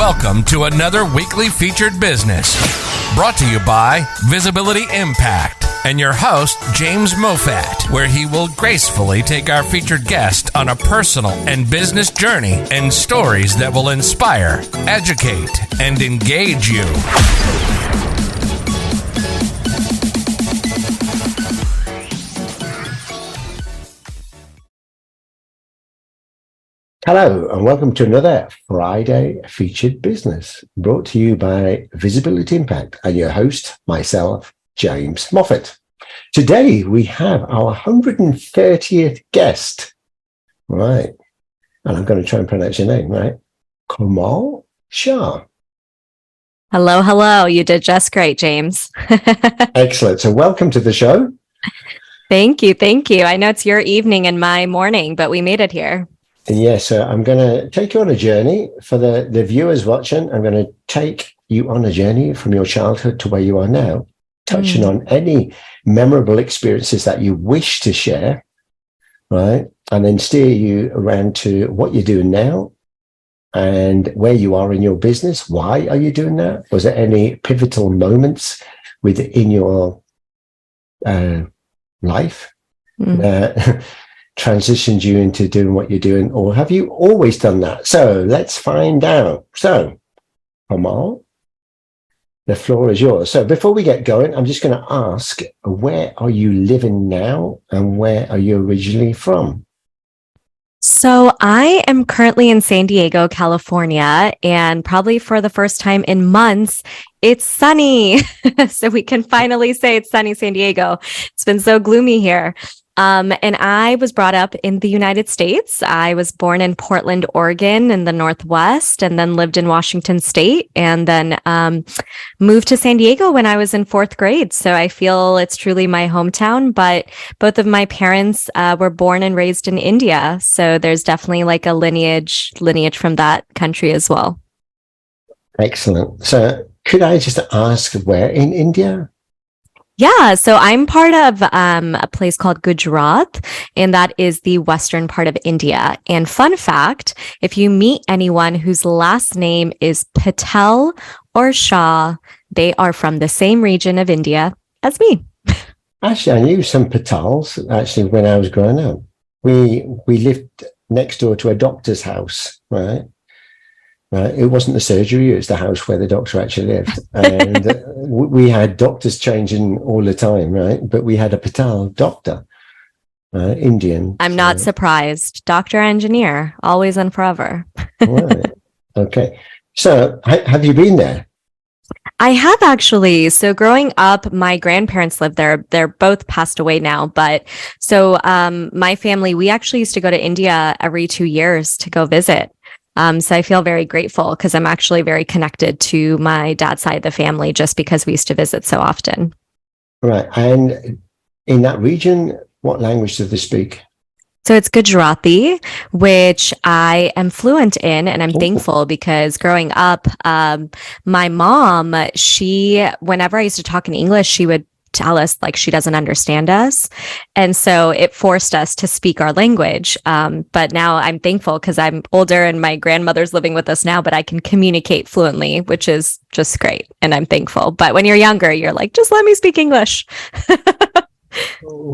Welcome to another weekly featured business brought to you by Visibility Impact and your host, James Moffat, where he will gracefully take our featured guest on a personal and business journey and stories that will inspire, educate, and engage you. Hello and welcome to another Friday featured business brought to you by Visibility Impact and your host, myself, James Moffat. Today we have our 130th guest, right? And I'm going to try and pronounce your name, right? Komal Shah. Hello. You did just great, James. Excellent. So welcome to the show. Thank you. I know it's your evening and my morning, but we made it here. Yes, so I'm going to take you on a journey. For the viewers watching, I'm going to take you on a journey from your childhood to where you are now, touching on any memorable experiences that you wish to share, right? And then steer you around to what you're doing now and where you are in your business. Why are you doing that? Was there any pivotal moments within your life that transitioned you into doing what you're doing, or have you always done that? So let's find out. So, Komal, the floor is yours. So before we get going, I'm just going to ask, where are you living now and where are you originally from? So I am currently in San Diego, California, and probably for the first time in months, it's sunny. So we can finally say it's sunny San Diego. It's been so gloomy here. And I was brought up in the United States. I was born in Portland, Oregon in the Northwest, and then lived in Washington State, and then moved to San Diego when I was in fourth grade. So I feel it's truly my hometown, but both of my parents were born and raised in India. So there's definitely like a lineage from that country as well. Excellent. So could I just ask, where in India? Yeah, so I'm part of a place called Gujarat, and that is the western part of India. And fun fact, if you meet anyone whose last name is Patel or Shah, they are from the same region of India as me. Actually, I knew some Patels, actually, when I was growing up. We lived next door to a doctor's house, right? It wasn't the surgery, it was the house where the doctor actually lived. And we had doctors changing all the time, right? But we had a Patel doctor, Indian. I'm not surprised. Doctor, engineer, always and forever. Right. Okay. So have you been there? I have actually. So growing up, my grandparents lived there. They're both passed away now. But so my family, we actually used to go to India every 2 years to go visit. So I feel very grateful because I'm actually very connected to my dad's side of the family just because we used to visit so often. Right. And in that region, what language do they speak? So it's Gujarati, which I am fluent in, and I'm thankful because growing up, my mom, whenever I used to talk in English, she would tell us like she doesn't understand us. And so it forced us to speak our language. But now I'm thankful because I'm older and my grandmother's living with us now, but I can communicate fluently, which is just great. And I'm thankful. But when you're younger, you're like, just let me speak English.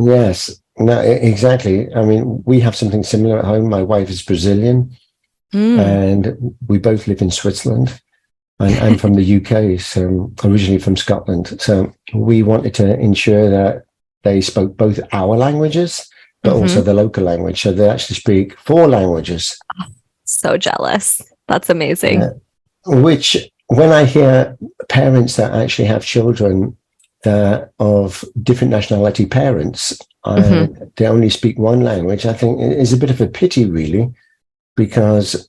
Yes, no, exactly. I mean, we have something similar at home. My wife is Brazilian and we both live in Switzerland. I'm from the UK, so originally from Scotland. So we wanted to ensure that they spoke both our languages, but also the local language. So they actually speak 4 languages. So jealous. That's amazing. Which, when I hear parents that actually have children that of different nationality parents, they only speak one language, I think is a bit of a pity, really, because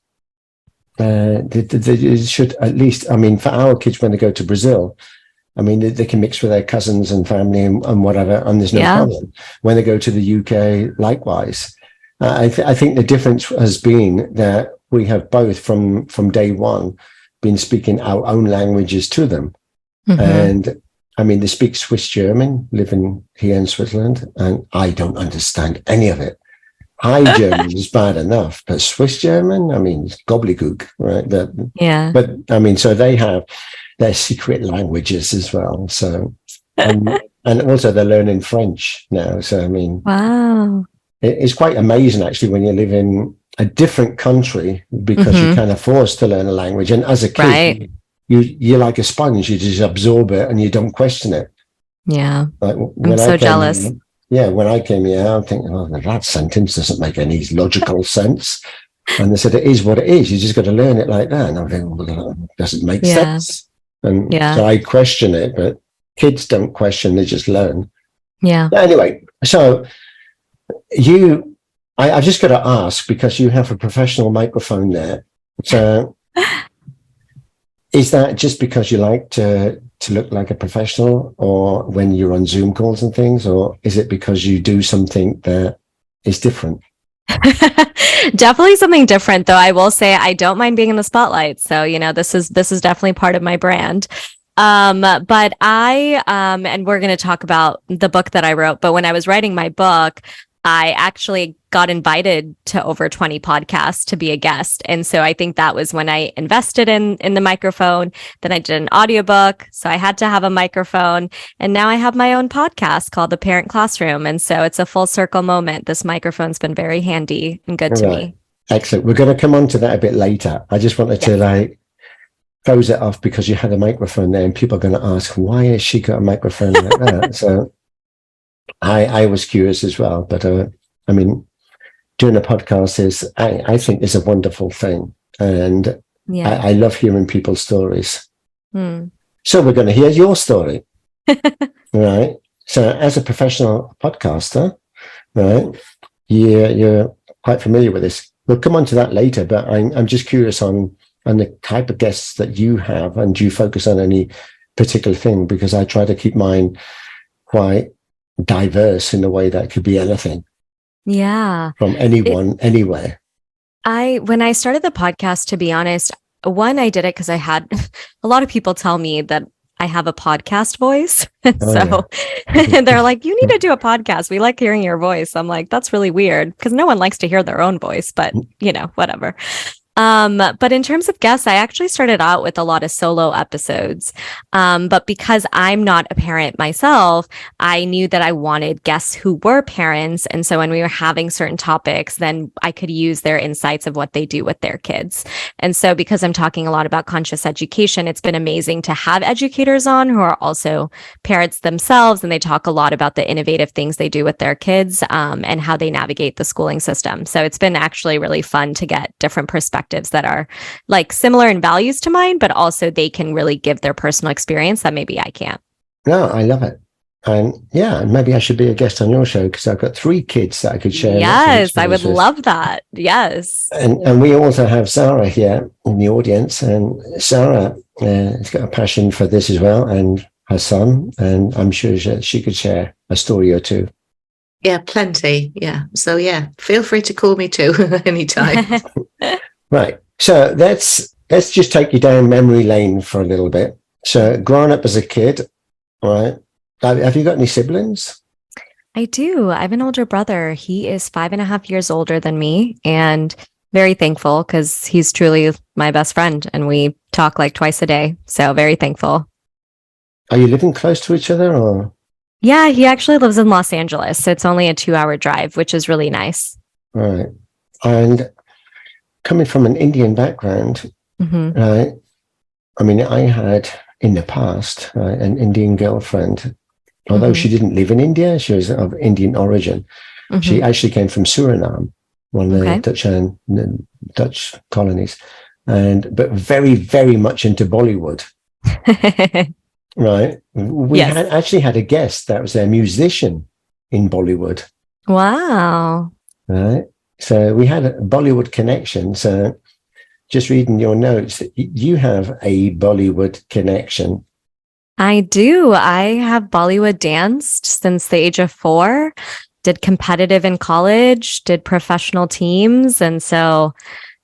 they should at least, I mean, for our kids, when they go to Brazil, I mean, they can mix with their cousins and family and whatever, and there's no problem. When they go to the UK, likewise. I think the difference has been that we have both from day one been speaking our own languages to them. And I mean, they speak Swiss German, living here in Switzerland, and I don't understand any of it. High German is bad enough, but Swiss German, I mean, it's gobbledygook, right? Yeah. But I mean, so they have their secret languages as well. So, and also they're learning French now. So, I mean, Wow. it's quite amazing actually when you live in a different country because you're kind of forced to learn a language. And as a kid, Right. you're like a sponge. You just absorb it and you don't question it. Yeah. Like I'm so jealous. When I came here, I'm thinking, oh, that sentence doesn't make any logical sense. And they said, it is what it is. You just got to learn it like that. And I'm thinking, well, it doesn't make sense. And so I question it, but kids don't question, they just learn. Yeah. Anyway, so I've just got to ask, because you have a professional microphone there. So is that just because you like to look like a professional, or when you're on Zoom calls and things, or is it because you do something that is different? Definitely something different, though. I will say I don't mind being in the spotlight. So, this is definitely part of my brand. But I and we're going to talk about the book that I wrote. But when I was writing my book, I actually got invited to over 20 podcasts to be a guest. And so I think that was when I invested in the microphone. Then I did an audiobook. So I had to have a microphone. And now I have my own podcast called The Parent Classroom. And so it's a full circle moment. This microphone's been very handy and good to me. Excellent. We're going to come on to that a bit later. I just wanted to close it off because you had a microphone there and people are going to ask, why has she got a microphone like that? So I was curious as well, but I mean, doing a podcast I think is a wonderful thing, and I love hearing people's stories. So we're going to hear your story, right? So as a professional podcaster, right, you're quite familiar with this. We'll come on to that later, but I'm just curious on the type of guests that you have, and do you focus on any particular thing? Because I try to keep mine quite diverse in a way that could be anything. Yeah. From anyone, anywhere. When I started the podcast, to be honest, I did it because I had a lot of people tell me that I have a podcast voice. And they're like, you need to do a podcast. We like hearing your voice. I'm like, that's really weird because no one likes to hear their own voice, but whatever. But in terms of guests, I actually started out with a lot of solo episodes. But because I'm not a parent myself, I knew that I wanted guests who were parents. And so when we were having certain topics, then I could use their insights of what they do with their kids. And so because I'm talking a lot about conscious education, it's been amazing to have educators on who are also parents themselves. And they talk a lot about the innovative things they do with their kids, and how they navigate the schooling system. So it's been actually really fun to get different perspectives that are like similar in values to mine, but also they can really give their personal experience that maybe I can't. No, I love it. And maybe I should be a guest on your show because I've got 3 kids that I could share. Yes, I would love that. Yes. And we also have Sarah here in the audience, and Sarah has got a passion for this as well, and her son, and I'm sure she could share a story or two. Yeah, plenty. Yeah. So feel free to call me too anytime. Right. So let's just take you down memory lane for a little bit. So growing up as a kid, right? Have you got any siblings? I do. I have an older brother. He is 5.5 years older than me, and very thankful because he's truly my best friend and we talk like twice a day. So very thankful. Are you living close to each other, or? Yeah, he actually lives in Los Angeles. So it's only a 2-hour drive, which is really nice. Right. And coming from an Indian background, right? I mean, I had in the past an Indian girlfriend, although she didn't live in India, she was of Indian origin. She actually came from Suriname, one of the Dutch colonies, but very, very much into Bollywood. Right? We had a guest that was a musician in Bollywood. Wow. Right? So we had a Bollywood connection. So just reading your notes, you have a Bollywood connection. I do. I have Bollywood danced since the age of 4, did competitive in college, did professional teams. And so,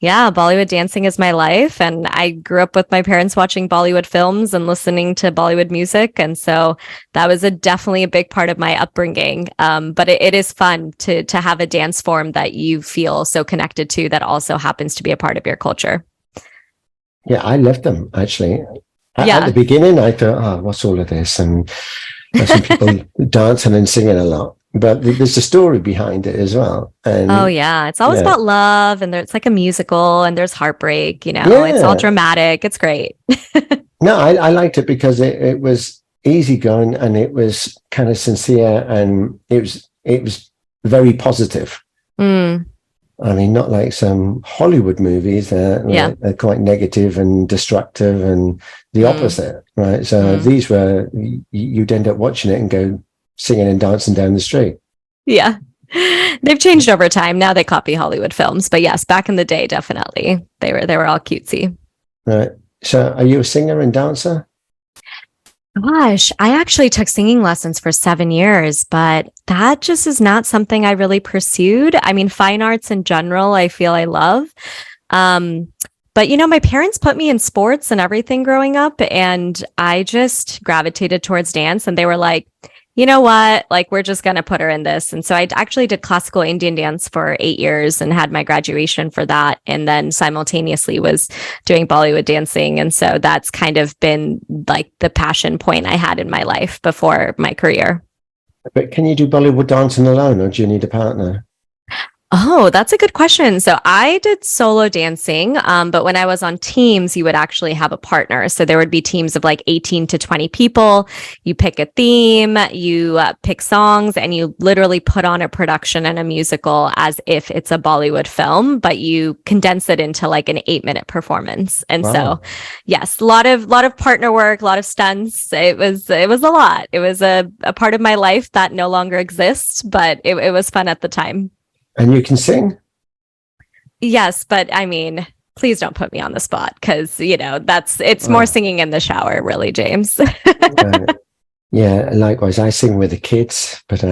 Yeah, Bollywood dancing is my life. And I grew up with my parents watching Bollywood films and listening to Bollywood music. And so that was definitely a big part of my upbringing. But it is fun to have a dance form that you feel so connected to that also happens to be a part of your culture. Yeah, I love them, actually. Yeah. At the beginning, I thought, oh, what's all of this? And there's some people dancing and singing a lot. But there's a story behind it as well. And oh, yeah. It's always about love, and it's like a musical, and there's heartbreak, it's all dramatic. It's great. No, I liked it because it was easygoing, and it was kind of sincere, and it was very positive. Mm. I mean, not like some Hollywood movies that are quite negative and destructive and the opposite, right? So these were, you'd end up watching it and go singing and dancing down the street. Yeah. They've changed over time. Now they copy Hollywood films. But yes, back in the day, definitely. They were all cutesy. Right. So are you a singer and dancer? Gosh, I actually took singing lessons for 7 years, but that just is not something I really pursued. I mean, fine arts in general, I feel I love. But, my parents put me in sports and everything growing up, and I just gravitated towards dance, and they were like, you know what, like, we're just going to put her in this. And so I actually did classical Indian dance for 8 years and had my graduation for that. And then simultaneously was doing Bollywood dancing. And so that's kind of been like the passion point I had in my life before my career. But can you do Bollywood dancing alone, or do you need a partner? Oh, that's a good question. So I did solo dancing, but when I was on teams, you would actually have a partner. So there would be teams of like 18 to 20 people. You pick a theme, you pick songs, and you literally put on a production and a musical as if it's a Bollywood film, but you condense it into like an 8-minute performance. And so, yes, a lot of partner work, a lot of stunts. It was a lot. It was a part of my life that no longer exists, but it was fun at the time. And you can sing? Yes, but I mean, please don't put me on the spot, because, it's more singing in the shower, really, James. Yeah, likewise. I sing with the kids, but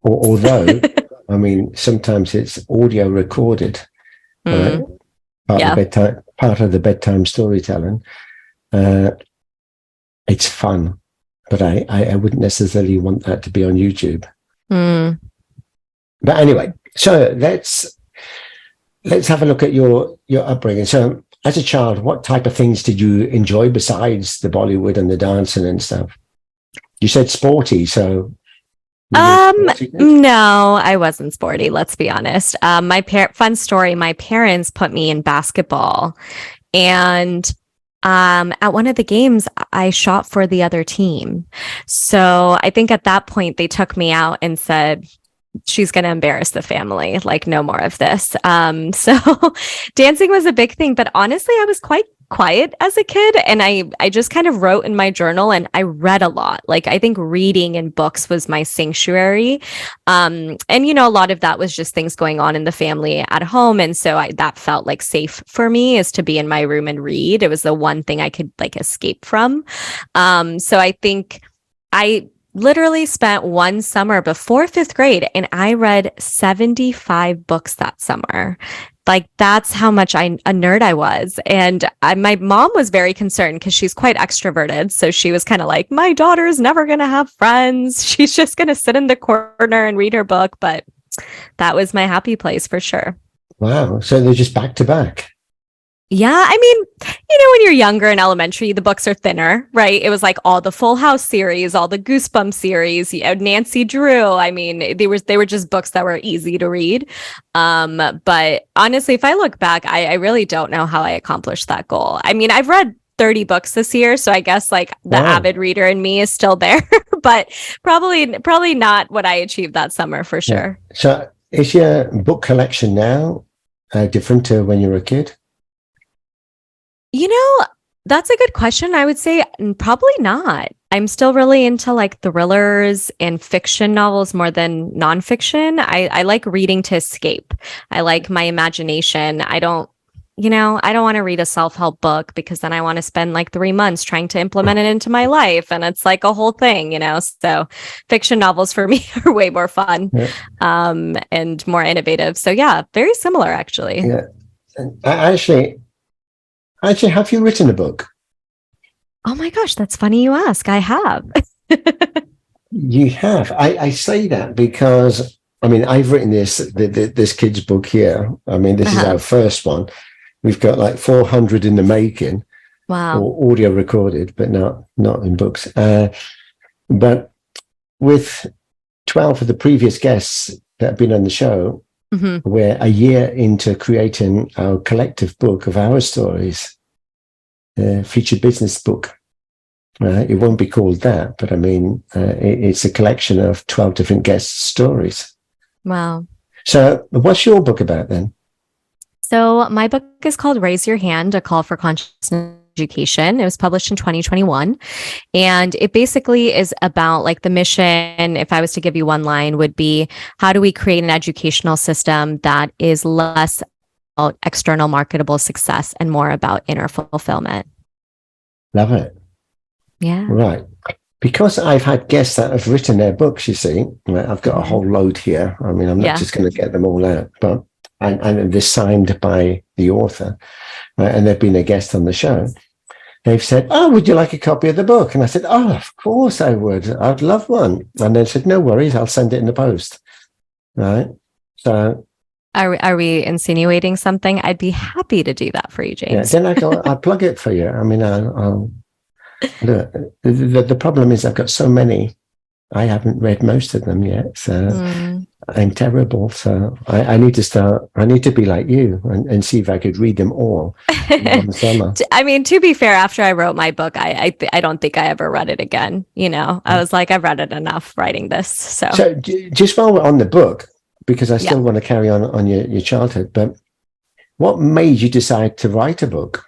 although, I mean, sometimes it's audio recorded, right? Part of the bedtime storytelling. It's fun, but I wouldn't necessarily want that to be on YouTube. But anyway, so let's have a look at your upbringing. So as a child, what type of things did you enjoy besides the Bollywood and the dancing and stuff? You said sporty, so no, I wasn't sporty, let's be honest. Fun story, my parents put me in basketball, and at one of the games, I shot for the other team. So I think at that point they took me out and said, she's going to embarrass the family, like, no more of this. So dancing was a big thing, but honestly, I was quite quiet as a kid, and I just kind of wrote in my journal, and I read a lot. Like, I think reading and books was my sanctuary. And a lot of that was just things going on in the family at home. And so that felt like safe for me, is to be in my room and read. It was the one thing I could like escape from. So I think I literally spent one summer before 5th grade, and I read 75 books that summer. Like, that's how much a nerd I was. And my mom was very concerned because she's quite extroverted. So she was kind of like, my daughter's never going to have friends. She's just going to sit in the corner and read her book. But that was my happy place for sure. Wow. So they're just back to back. Yeah, I mean, when you're younger in elementary, the books are thinner, right? It was like all the Full House series, all the Goosebumps series, Nancy Drew. I mean, they were just books that were easy to read. But honestly, if I look back, I really don't know how I accomplished that goal. I mean, I've read 30 books this year, so I guess like the avid reader in me is still there, but probably not what I achieved that summer for sure. Yeah. So is your book collection now different to when you were a kid? That's a good question. I would say probably not. I'm still really into like thrillers and fiction novels more than nonfiction. I like reading to escape. I like my imagination. I don't want to read a self-help book because then I want to spend like 3 months trying to implement it into my life. And it's like a whole thing, So fiction novels for me are way more fun and more innovative. So yeah, very similar actually. Yeah. Actually, have you written a book? Oh my gosh, that's funny you ask. I have. You have. I say that because, I mean, I've written this kid's book here. I mean, this is our first one. We've got like 400 in the making. Wow. Or audio recorded, but not in books. But with 12 of the previous guests that have been on the show, we're a year into creating our collective book of our stories, featured business book. It won't be called that, but I mean, it's a collection of 12 different guest stories. Wow. So what's your book about then? So my book is called Raise Your Hand, A Call for Consciousness Education. It was published in 2021. And it basically is about like the mission, if I was to give you one line, would be how do we create an educational system that is less about external marketable success and more about inner fulfillment. Love it. Yeah. Right. Because I've had guests that have written their books, you see, I've got a whole load here. I mean, I'm not just going to get them all out, but and they're signed by the author, and they've been a guest on the show. They've said, "Oh, would you like a copy of the book?" And I said, "Oh, of course I would. I'd love one." And they said, "No worries, I'll send it in the post." Right. So, are we insinuating something? I'd be happy to do that for you, James. Yeah, then I'll plug it for you. I mean, I'll look, the problem is I've got so many. I haven't read most of them yet, so I'm terrible. So I need to start. I need to be like you and see if I could read them all in the summer. I mean, to be fair, after I wrote my book, I don't think I ever read it again. You know, I was like, I've read it enough writing this. So just while we're on the book, because I still want to carry on your childhood, but what made you decide to write a book?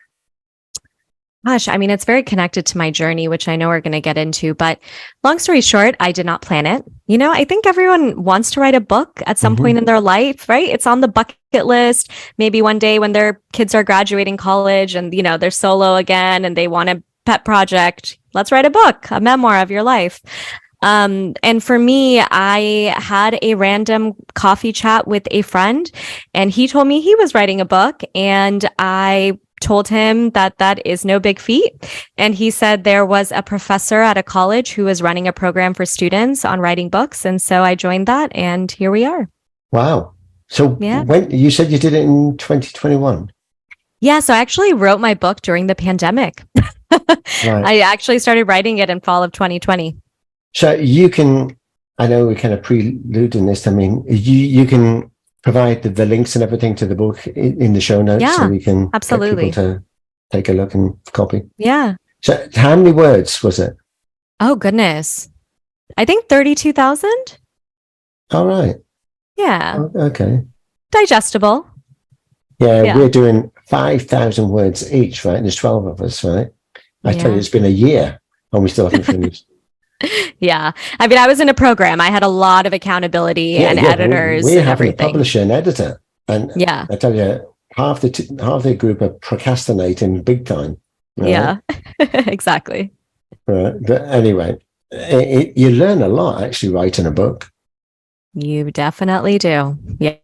Gosh, I mean, it's very connected to my journey, which I know we're going to get into. But long story short, I did not plan it. You know, I think everyone wants to write a book at some point in their life, right? It's on the bucket list. Maybe one day when their kids are graduating college and, you know, they're solo again and they want a pet project, let's write a book, a memoir of your life. And for me, I had a random coffee chat with a friend and he told me he was writing a book, and I told him that is no big feat. And he said there was a professor at a college who was running a program for students on writing books. And so I joined that, and here we are. Wow. So when you said you did it in 2021? Yeah. So I actually wrote my book during the pandemic. Right. I actually started writing it in fall of 2020. So you can, I know we're kind of preluding this. I mean, you can provide the links and everything to the book in the show notes, so we can get people to take a look and copy. Yeah. So how many words was it? Oh, goodness. I think 32,000. All right. Yeah. Oh, okay. Digestible. Yeah, we're doing 5,000 words each, right? There's 12 of us, right? I tell you, it's been a year and we still haven't finished. Yeah. I mean, I was in a program. I had a lot of accountability and editors we and have everything. A publisher and editor. And I tell you, half the group are procrastinating big time. Right? Yeah, exactly. Right. But anyway, you learn a lot actually writing a book. You definitely do. Yeah.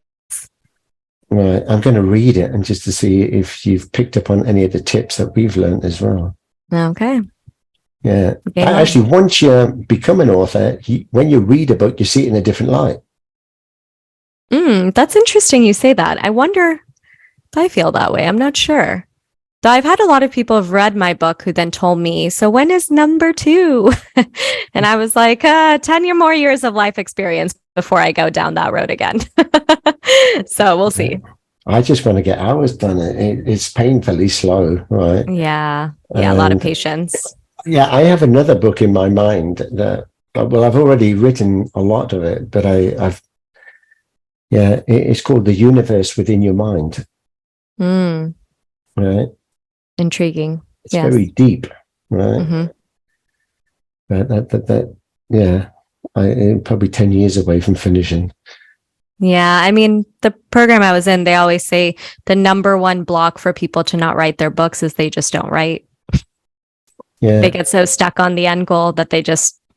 Right. I'm going to read it and just to see if you've picked up on any of the tips that we've learned as well. Okay. Yeah. Actually, once you become an author, when you read a book, you see it in a different light. That's interesting you say that. I wonder if I feel that way. I'm not sure. Though I've had a lot of people have read my book who then told me, so when is number 2? And I was like, 10 more years of life experience before I go down that road again. So we'll see. I just want to get hours done. It's painfully slow, right? Yeah. Yeah. A lot of patience. Yeah, I have another book in my mind that, well, I've already written a lot of it, but it's called The Universe Within Your Mind. Right? Intriguing. It's very deep, right? But I'm probably 10 years away from finishing. Yeah, I mean, the program I was in, they always say the number one block for people to not write their books is they just don't write. Yeah. They get so stuck on the end goal that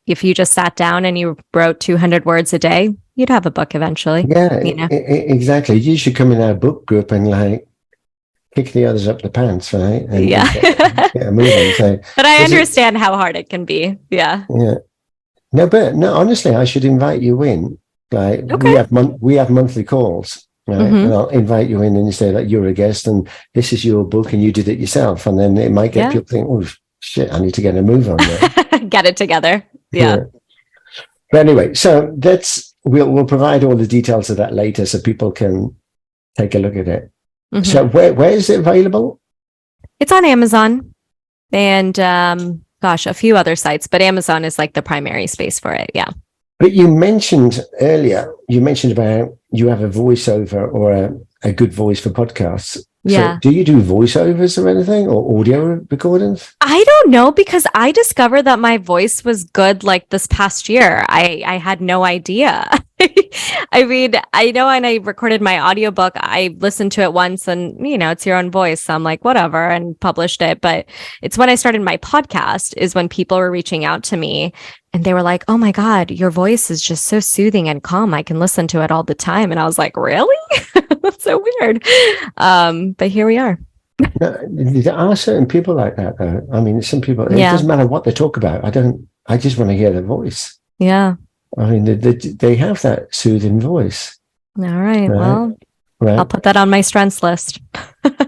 if you just sat down and you wrote 200 words a day, you'd have a book eventually. Yeah, exactly. You should come in our book group and kick the others up the pants, right? And Yeah. get a move on. So, But I understand how hard it can be. Yeah. Yeah. No, honestly, I should invite you in. Like Okay. we have monthly calls, right? And I'll invite you in and you say that you're a guest and this is your book and you did it yourself. And then it might get people think, oh shit, I need to get a move on there. Get it together. Yeah. But anyway, so we'll provide all the details of that later so people can take a look at it. So where is it available? It's on Amazon and a few other sites, but Amazon is like the primary space for it. Yeah. But you mentioned earlier, about you have a voiceover or a good voice for podcasts. Yeah. So do you do voiceovers or anything or audio recordings? I don't know, because I discovered that my voice was good like this past year. I had no idea. I mean, I know when I recorded my audiobook, I listened to it once and, it's your own voice. So I'm like, whatever, and published it. But it's when I started my podcast is when people were reaching out to me and they were like, oh my God, your voice is just so soothing and calm. I can listen to it all the time. And I was like, really? That's so weird. But here we are. There are certain people like that, though. I mean, some people, it doesn't matter what they talk about. I just want to hear their voice. Yeah. I mean, they have that soothing voice. All right. Well, right. I'll put that on my strengths list.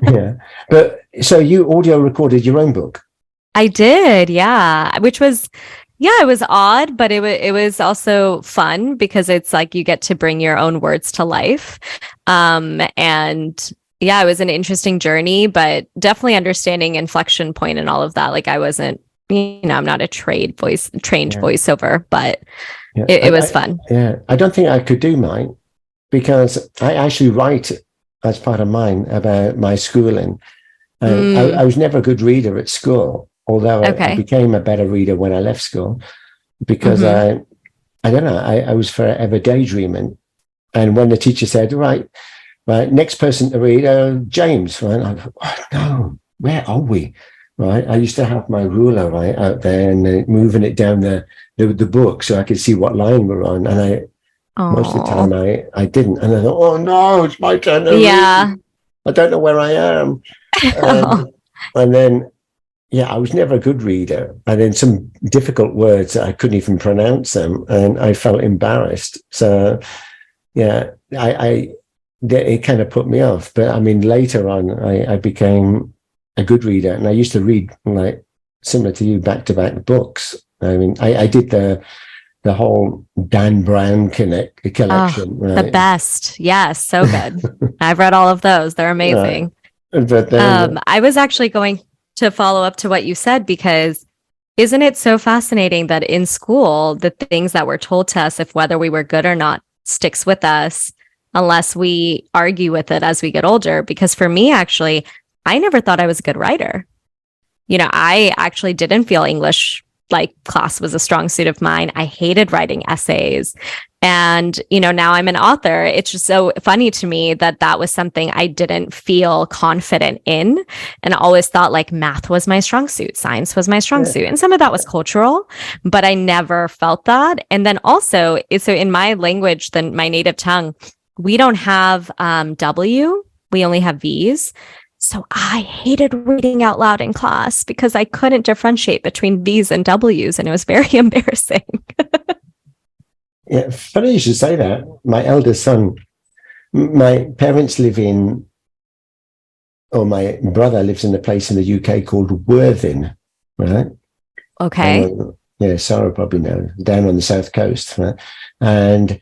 Yeah. But so you audio recorded your own book? I did. Yeah. Which was, it was odd, but it was also fun because it's like you get to bring your own words to life. And yeah, it was an interesting journey, but definitely understanding inflection point and all of that. Like I wasn't, I'm not a trained voiceover, but it was fun. Yeah. I don't think I could do mine because I actually write as part of mine about my schooling. I was never a good reader at school, although I became a better reader when I left school because I don't know, I was forever daydreaming. And when the teacher said, right, next person to read, James, right? I thought, oh, no, where are we? Right. I used to have my ruler right out there and moving it down the book so I could see what line we're on. And most of the time I didn't. And I thought, oh no, it's my turn to read. I don't know where I am. And then, I was never a good reader. And then some difficult words, I couldn't even pronounce them. And I felt embarrassed. So, it kind of put me off. But I mean, later on, I became a good reader. And I used to read, like, similar to you, back-to-back books. I mean, I did the whole Dan Brown collection. The best. Yes, so good. I've read all of those. They're amazing. But then, I was actually going to follow up to what you said, because isn't it so fascinating that in school, the things that were told to us, if whether we were good or not, sticks with us unless we argue with it as we get older? Because for me, actually, I never thought I was a good writer. I actually didn't feel English like class was a strong suit of mine. I hated writing essays. And, now I'm an author. It's just so funny to me that was something I didn't feel confident in, and I always thought like math was my strong suit, science was my strong suit. And some of that was cultural, but I never felt that. And then also, so in my language, my native tongue, we don't have W, we only have V's. So I hated reading out loud in class because I couldn't differentiate between V's and W's, and it was very embarrassing. Yeah, funny you should say that. My eldest son, my parents my brother lives in a place in the UK called Worthing, right? Okay. Sarah probably knows, down on the south coast, right? And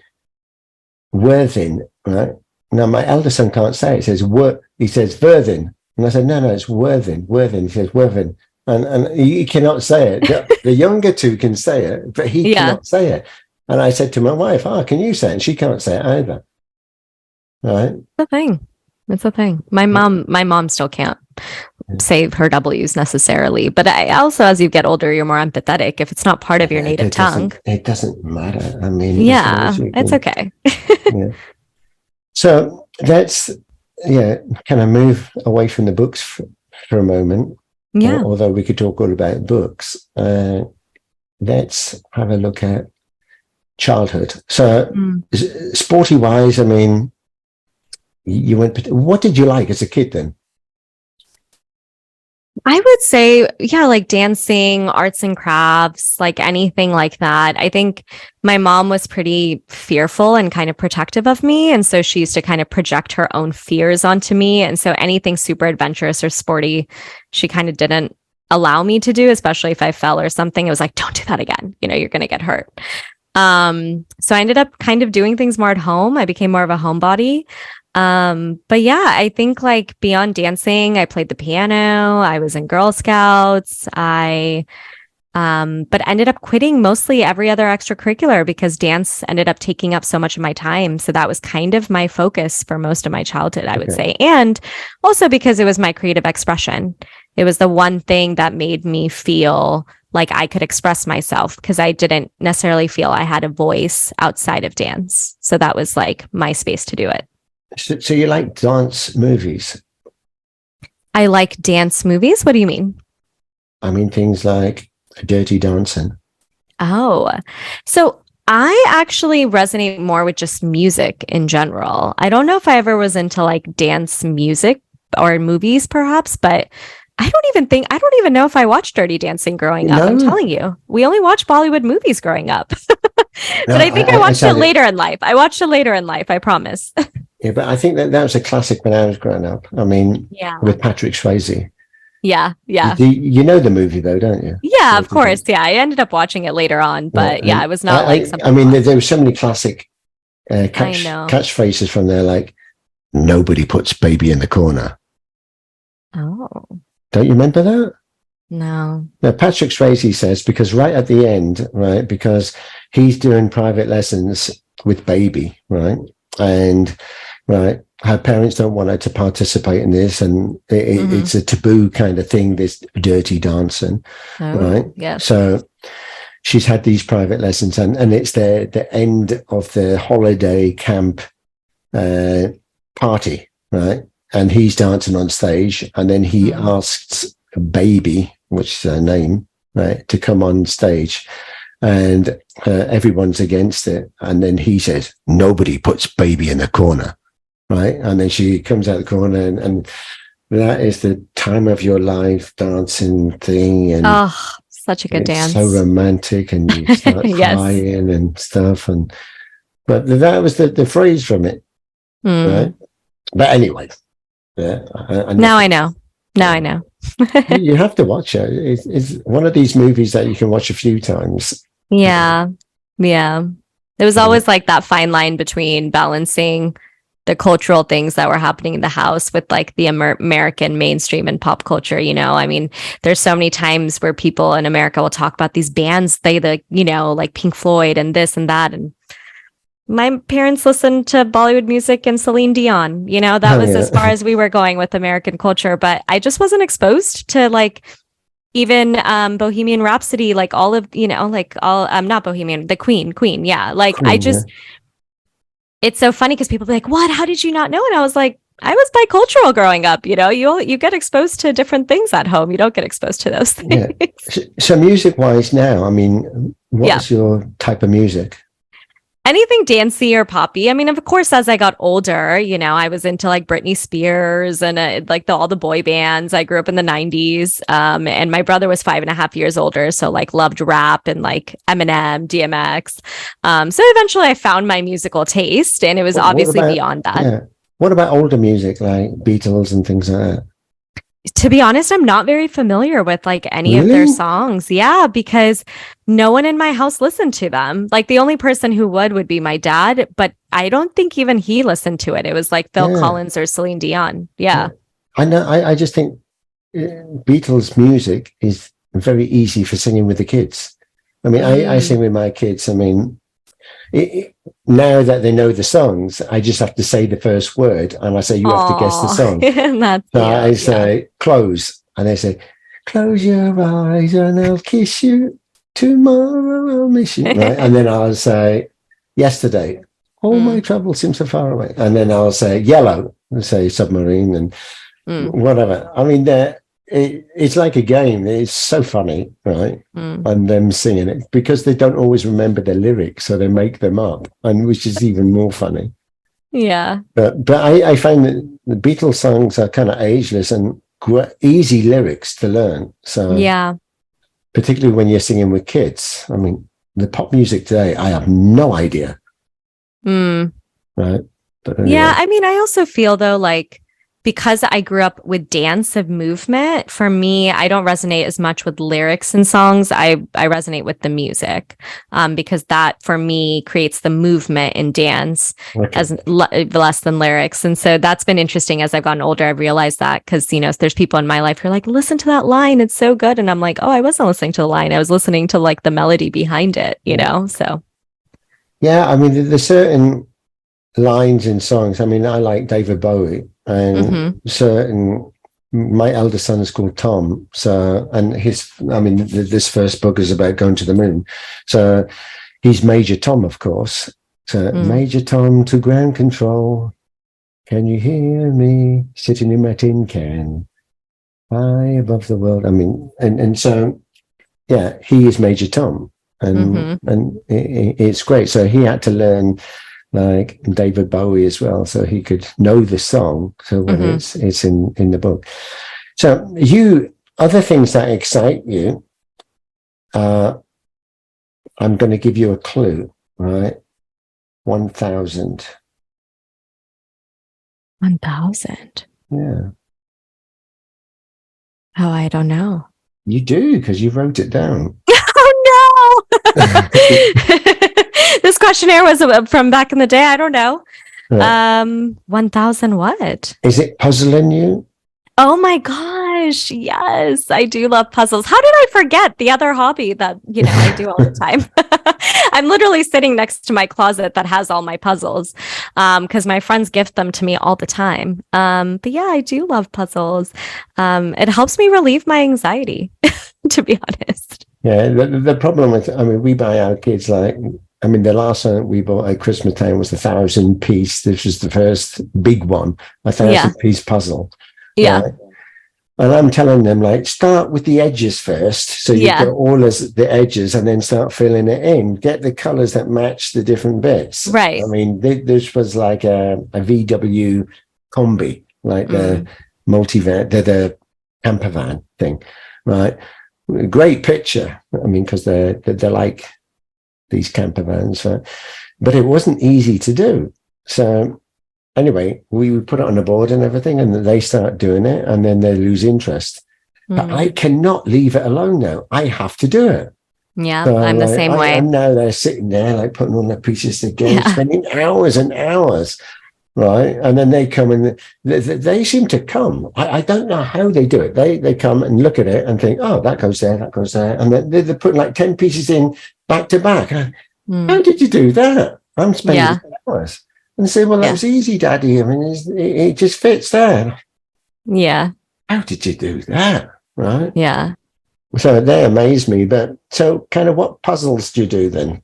Worthing, right? Now, my eldest son can't say it. He says Worthing. And I said, no, it's Worthing. He says Worthing. And he cannot say it. The younger two can say it, but he cannot say it. And I said to my wife, can you say it? And she can't say it either. Right? It's a thing. My mom still can't say her W's necessarily. But I also, as you get older, you're more empathetic. If it's not part of your native tongue. It doesn't matter. I mean, it's okay. So let's, kind of move away from the books for a moment. Yeah. Although we could talk all about books. Let's have a look at childhood. So sporty wise, I mean, what did you like as a kid then? I would say, yeah, like dancing, arts and crafts, like anything like that. I think my mom was pretty fearful and kind of protective of me. And so she used to kind of project her own fears onto me. And so anything super adventurous or sporty, she kind of didn't allow me to do, especially if I fell or something. It was like, don't do that again. You know, you're going to get hurt. So I ended up kind of doing things more at home. I became more of a homebody. But yeah, I think like beyond dancing, I played the piano, I was in Girl Scouts, but ended up quitting mostly every other extracurricular because dance ended up taking up so much of my time. So that was kind of my focus for most of my childhood, I would say. And also because it was my creative expression. It was the one thing that made me feel like I could express myself because I didn't necessarily feel I had a voice outside of dance. So that was like my space to do it. So you like dance movies? I like dance movies. What do you mean? I mean, things like Dirty Dancing. Oh, so I actually resonate more with just music in general. I don't know if I ever was into like dance music or movies, perhaps, but I don't even know if I watched Dirty Dancing growing up. I'm telling you, we only watched Bollywood movies growing up. But I think I watched it later in life. I watched it later in life, I promise. Yeah, but I think that was a classic when I was growing up. I mean, with Patrick Swayze. Yeah. You know the movie though, don't you? Yeah, of course. Yeah, I ended up watching it later on, but I was not like something. I mean, there were so many classic catchphrases from there, like "Nobody puts baby in the corner." Oh, don't you remember that? No. Now, Patrick Swayze says, because right at the end, right, because he's doing private lessons with baby, right, and right, her parents don't want her to participate in this, and it's a taboo kind of thing, this dirty dancing, right? Yeah. So she's had these private lessons, and it's the end of the holiday camp party, right? And he's dancing on stage, and then he asks baby, which is her name, right, to come on stage, and everyone's against it. And then he says, "Nobody puts baby in the corner," right? And then she comes out the corner, and that is the time of your life dancing thing. And such a good dance. So romantic, and you start crying and stuff. But that was the phrase from it, right? But anyway, now I know. You have to watch it. It's one of these movies that you can watch a few times. Yeah. There was always like that fine line between balancing the cultural things that were happening in the house with like the American mainstream and pop culture. You know, I mean, there's so many times where people in America will talk about these bands, like Pink Floyd and this and that. And my parents listened to Bollywood music and Celine Dion. You know, that was as far as we were going with American culture. But I just wasn't exposed to like even Bohemian Rhapsody, like all of, not Bohemian, the Queen. Yeah. Like Queen, it's so funny because people be like, what? How did you not know? And I was like, I was bicultural growing up. You know, you get exposed to different things at home. You don't get exposed to those things. Yeah. So music wise now, I mean, what's your type of music? Anything dancey or poppy. I mean, of course, as I got older, you know, I was into like Britney Spears and all the boy bands. I grew up in the 90s. And my brother was 5.5 years older. So like loved rap and like Eminem, DMX. So eventually I found my musical taste, and it was obviously beyond that. Yeah. What about older music like Beatles and things like that? To be honest, I'm not very familiar with like any of their songs. Yeah, because no one in my house listened to them. Like the only person who would be my dad, but I don't think even he listened to it. It was like Phil Collins or Celine Dion. Yeah. I know. I just think Beatles music is very easy for singing with the kids. I mean, I sing with my kids. I mean, now that they know the songs, I just have to say the first word, and I say, you have to guess the song. I say close, and they say, close your eyes and I'll kiss you, tomorrow I'll miss you, right? And then I'll say yesterday, all my trouble seems so far away, and then I'll say yellow, and say submarine, and whatever. I mean, it's like a game. It's so funny, right? And them singing it because they don't always remember the lyrics, so they make them up, and which is even more funny. Yeah. But I find that the Beatles songs are kind of ageless, and easy lyrics to learn. So Yeah. particularly when you're singing with kids. I mean, the pop music today, I have no idea. Mm. Right. But anyway. Yeah. I mean, I also feel though, like, because I grew up with dance of movement, for me, I don't resonate as much with lyrics and songs. I resonate with the music, because that for me creates the movement in dance as less than lyrics. And so that's been interesting as I've gotten older. I've realized that because, you know, there's people in my life who are like, listen to that line. It's so good. And I'm like, oh, I wasn't listening to the line. I was listening to like the melody behind it, you know? So. Yeah. I mean, there's certain lines in songs. I mean, I like David Bowie, and certain, my eldest son is called Tom. So, and this first book is about going to the moon. So he's Major Tom, of course. So Major Tom to ground control. Can you hear me sitting in my tin can high above the world? I mean, and so, yeah, he is Major Tom, and it's great. So he had to learn like David Bowie as well, so he could know the song. So when it's in the book. So other things that excite you, I'm going to give you a clue, right? 1,000. 1,000. Yeah. Oh, I don't know. You do, because you wrote it down. Oh no! This questionnaire was from back in the day. I don't know. Right. 1,000 what? Is it puzzling you? Oh my gosh. Yes, I do love puzzles. How did I forget the other hobby that, you know, I do all the time? I'm literally sitting next to my closet that has all my puzzles, because my friends gift them to me all the time. But yeah, I do love puzzles. It helps me relieve my anxiety, to be honest. Yeah, the problem with, I mean, we buy our kids like, I mean, the last one we bought at Christmas time was the 1,000-piece. This was the first big one, 1,000-piece puzzle. Yeah. Right? And I'm telling them, like, start with the edges first. So you get all of the edges and then start filling it in. Get the colors that match the different bits. Right. I mean, this was like a VW combi, like the multivan, the camper van thing, right? Great picture. I mean, because they're like these camper vans, right? But it wasn't easy to do. So anyway, we would put it on the board and everything, and they start doing it, and then they lose interest. But I cannot leave it alone now. I have to do it. Yeah, So, I'm the same way. And now they're sitting there, like putting all their pieces together, spending hours and hours, right? And then they come and they seem to come. I don't know how they do it. They come and look at it and think, oh, that goes there, that goes there. And then they're putting like 10 pieces in back to back. How did you do that? I'm spending hours. And say, well, that was easy, Daddy. I mean, it just fits there. Yeah. How did you do that? Right? Yeah. So they amaze me. But so kind of what puzzles do you do then?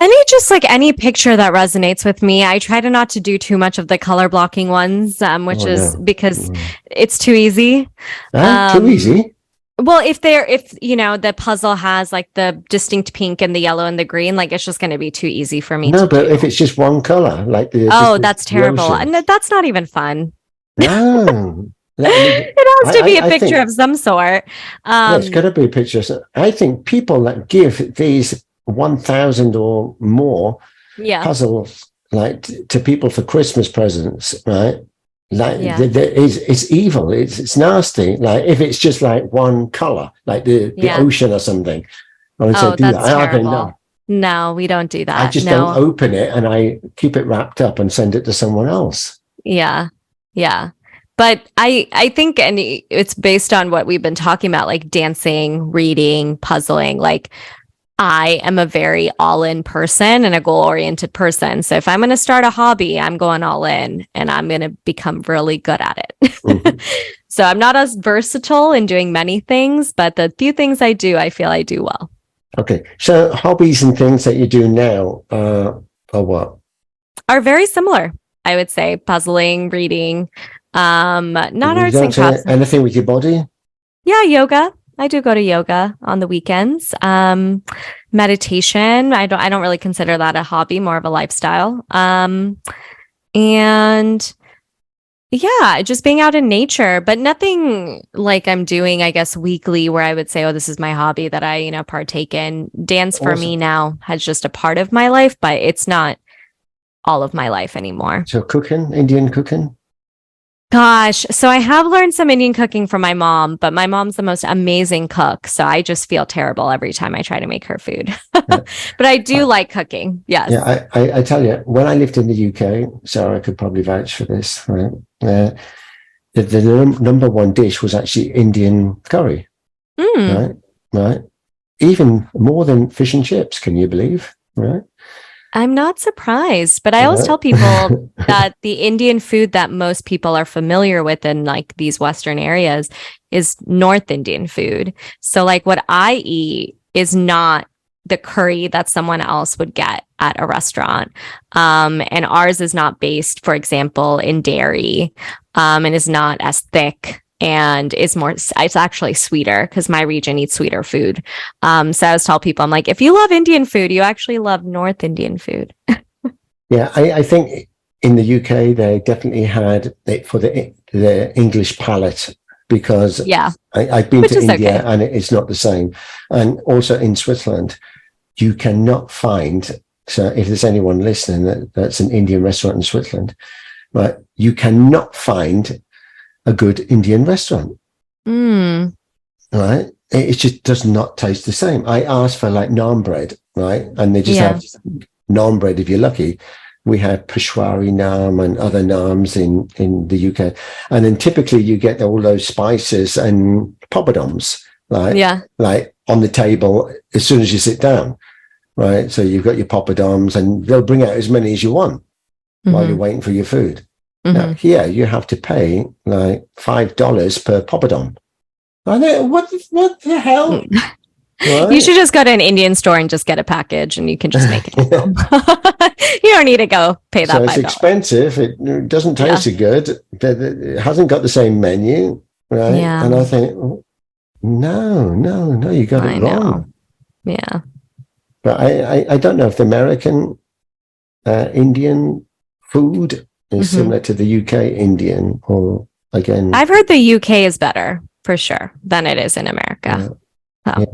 Any picture that resonates with me. I try to not to do too much of the color blocking ones, which is because it's too easy. Too easy? Well, if you know, the puzzle has like the distinct pink and the yellow and the green, like it's just going to be too easy for me. No, but if it's just one color, like that's terrible. And that's not even fun. No. It has to be a picture of some sort. It's got to be a picture. So I think people that give these 1,000 or more puzzles like to people for Christmas presents, right? Like it's evil. It's nasty. Like if it's just like one color, like the ocean or something. I would say, that's terrible. No, we don't do that. I just don't open it, and I keep it wrapped up and send it to someone else. Yeah. Yeah. But I think, and it's based on what we've been talking about, like dancing, reading, puzzling, like I am a very all-in person and a goal-oriented person. So if I'm going to start a hobby, I'm going all in and I'm going to become really good at it. So I'm not as versatile in doing many things, but the few things I do, I feel I do well. Okay. So hobbies and things that you do now are what? Are very similar, I would say. Puzzling, reading, not arts and crafts. Anything with your body? Yeah, yoga. I do go to yoga on the weekends. Meditation. I don't really consider that a hobby, more of a lifestyle. And Yeah, just being out in nature, but nothing like I'm doing, I guess, weekly where I would say, oh, this is my hobby that I, partake in. Dance for me now has just a part of my life, but it's not all of my life anymore. So cooking, Indian cooking? Gosh, so I have learned some Indian cooking from my mom, but my mom's the most amazing cook. So I just feel terrible every time I try to make her food. Yeah. But I do like cooking. Yes. Yeah, I tell you, when I lived in the UK, Sarah could probably vouch for this, right? The number one dish was actually Indian curry, right? Right. Even more than fish and chips, can you believe? Right. I'm not surprised, but I always tell people that the Indian food that most people are familiar with in like these Western areas is North Indian food. So like what I eat is not the curry that someone else would get at a restaurant. And ours is not based, for example, in dairy, and is not as thick. And it's actually sweeter because my region eats sweeter food. So I always tell people, I'm like, if you love Indian food, you actually love North Indian food. Yeah, I think in the UK, they definitely had it for the English palate because I've been to India and it's not the same. And also in Switzerland, you cannot find, so if there's anyone listening that's an Indian restaurant in Switzerland, right, you cannot find a good Indian restaurant. Right? It just does not taste the same. I asked for like naan bread, right? And they just have naan bread if you're lucky. We have Peshwari naan and other naans in the UK. And then typically you get all those spices and poppadoms, right? Yeah. Like on the table as soon as you sit down, right? So you've got your poppadoms and they'll bring out as many as you want while you're waiting for your food. Now, here you have to pay like $5 per poppadom. I know, what the hell? Right? You should just go to an Indian store and just get a package and you can just make it at home. You don't need to go pay that $5. It's expensive. It doesn't taste so good. It hasn't got the same menu, right? Yeah. And I think, no, you got it wrong. Yeah. But I don't know if the American Indian food is similar to the UK Indian, or again. I've heard the UK is better for sure than it is in America. Yeah.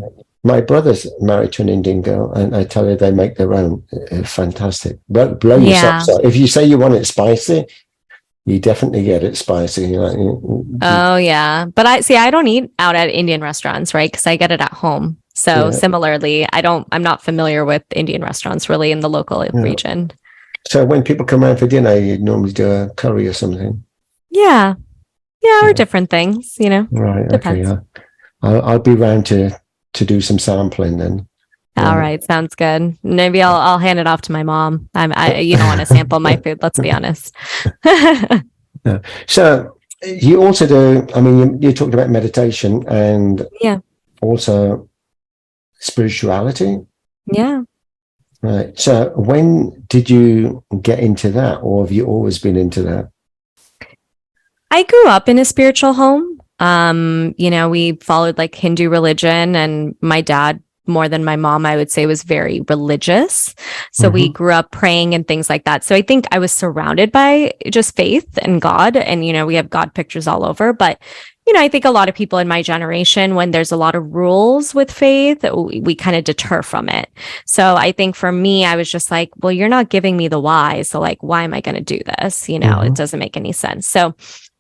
My brother's married to an Indian girl, and I tell you, they make their own. Fantastic. Blow your socks off. If you say you want it spicy, you definitely get it spicy. Oh yeah, but I don't eat out at Indian restaurants, right? Because I get it at home. So similarly, I'm not familiar with Indian restaurants really in the local region. So when people come around for dinner, you normally do a curry or something. Yeah, or different things, Right. Depends. Okay. I'll be around to do some sampling then. All right, sounds good. Maybe I'll hand it off to my mom. You don't want to sample my food. Let's be honest. So you also do. I mean, you talked about meditation and also spirituality. Yeah. Right. So when did you get into that, or have you always been into that? I grew up in a spiritual home. We followed like Hindu religion, and my dad, more than my mom, I would say, was very religious. So we grew up praying and things like that. So I think I was surrounded by just faith and God, and, we have God pictures all over. But, I think a lot of people in my generation, when there's a lot of rules with faith, we kind of deter from it. So I think for me, I was just like, well, you're not giving me the why. So like, why am I going to do this? It doesn't make any sense. So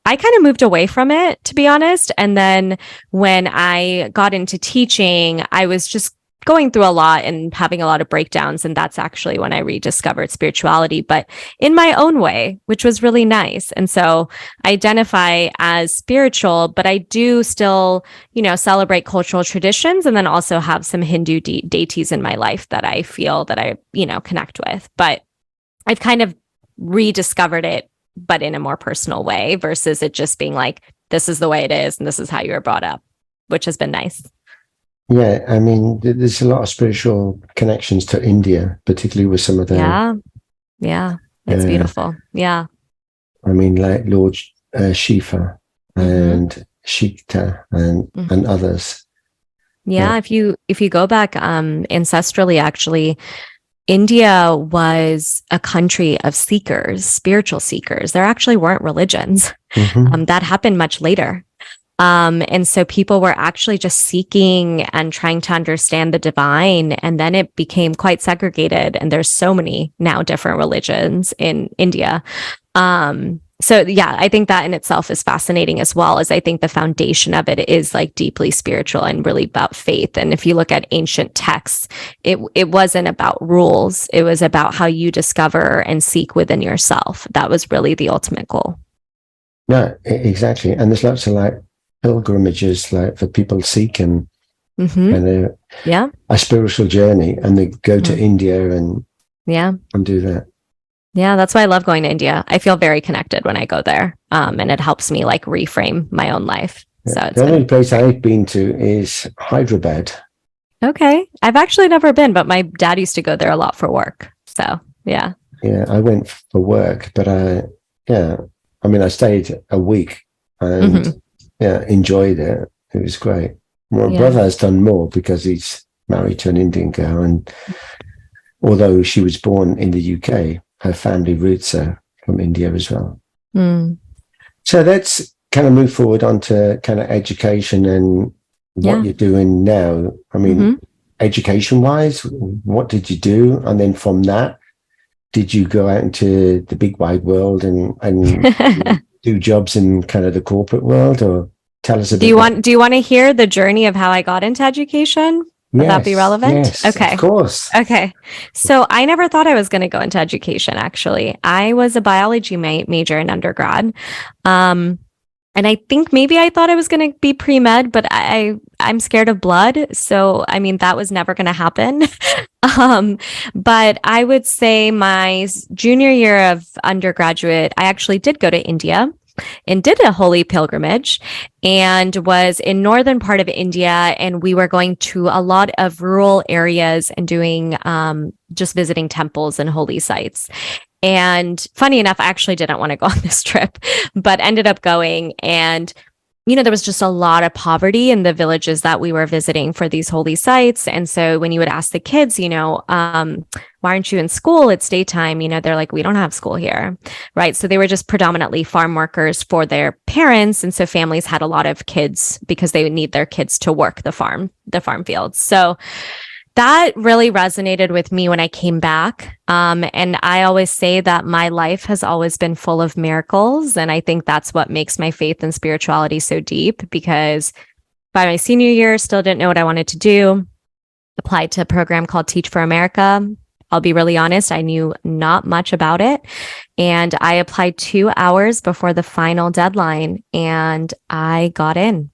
I kind of moved away from it, to be honest. And then when I got into teaching, I was just going through a lot and having a lot of breakdowns. And that's actually when I rediscovered spirituality, but in my own way, which was really nice. And so I identify as spiritual, but I do still, celebrate cultural traditions, and then also have some Hindu deities in my life that I feel that I, connect with. But I've kind of rediscovered it, but in a more personal way, versus it just being like, this is the way it is and this is how you were brought up, which has been nice. Yeah, I mean, there's a lot of spiritual connections to India, particularly with some of the... Yeah, it's beautiful. Yeah. I mean, like Lord Shiva and Shikta and others. Yeah, if you go back ancestrally, actually, India was a country of seekers, spiritual seekers. There actually weren't religions. That happened much later. And so people were actually just seeking and trying to understand the divine. And then it became quite segregated. And there's so many now different religions in India. So yeah, I think that in itself is fascinating, as well as I think the foundation of it is like deeply spiritual and really about faith. And if you look at ancient texts, it wasn't about rules. It was about how you discover and seek within yourself. That was really the ultimate goal. No, exactly. And there's lots of like pilgrimages, like for people seeking and a spiritual journey, and they go to India and do that. Yeah, that's why I love going to India. I feel very connected when I go there, and it helps me like reframe my own life. So it's the only place I've been to is Hyderabad. Okay, I've actually never been, but my dad used to go there a lot for work. So yeah, I went for work, but I mean, I stayed a week and enjoyed it. It was great. My brother has done more because he's married to an Indian girl, and although she was born in the UK, her family roots are from India as well. So let's kind of move forward onto kind of education and what you're doing now. I mean, education-wise, what did you do? And then from that, did you go out into the big wide world and do jobs in kind of the corporate world? Or tell us a bit. Do you want to hear the journey of how I got into education? Would that be relevant? Yes, okay. Of course. Okay. So I never thought I was going to go into education, actually. I was a biology major in undergrad. And I think maybe I thought I was going to be pre-med, but I'm scared of blood. So, I mean, that was never going to happen. But I would say my junior year of undergraduate, I actually did go to India and did a holy pilgrimage, and was in northern part of India. And we were going to a lot of rural areas and doing just visiting temples and holy sites. And funny enough, I actually didn't want to go on this trip, but ended up going. And there was just a lot of poverty in the villages that we were visiting for these holy sites. And so when you would ask the kids, why aren't you in school? It's daytime. They're like, we don't have school here. Right. So they were just predominantly farm workers for their parents. And so families had a lot of kids because they would need their kids to work the farm fields. So that really resonated with me when I came back. And I always say that my life has always been full of miracles. And I think that's what makes my faith and spirituality so deep, because by my senior year, still didn't know what I wanted to do. Applied to a program called Teach for America. I'll be really honest, I knew not much about it. And I applied 2 hours before the final deadline and I got in.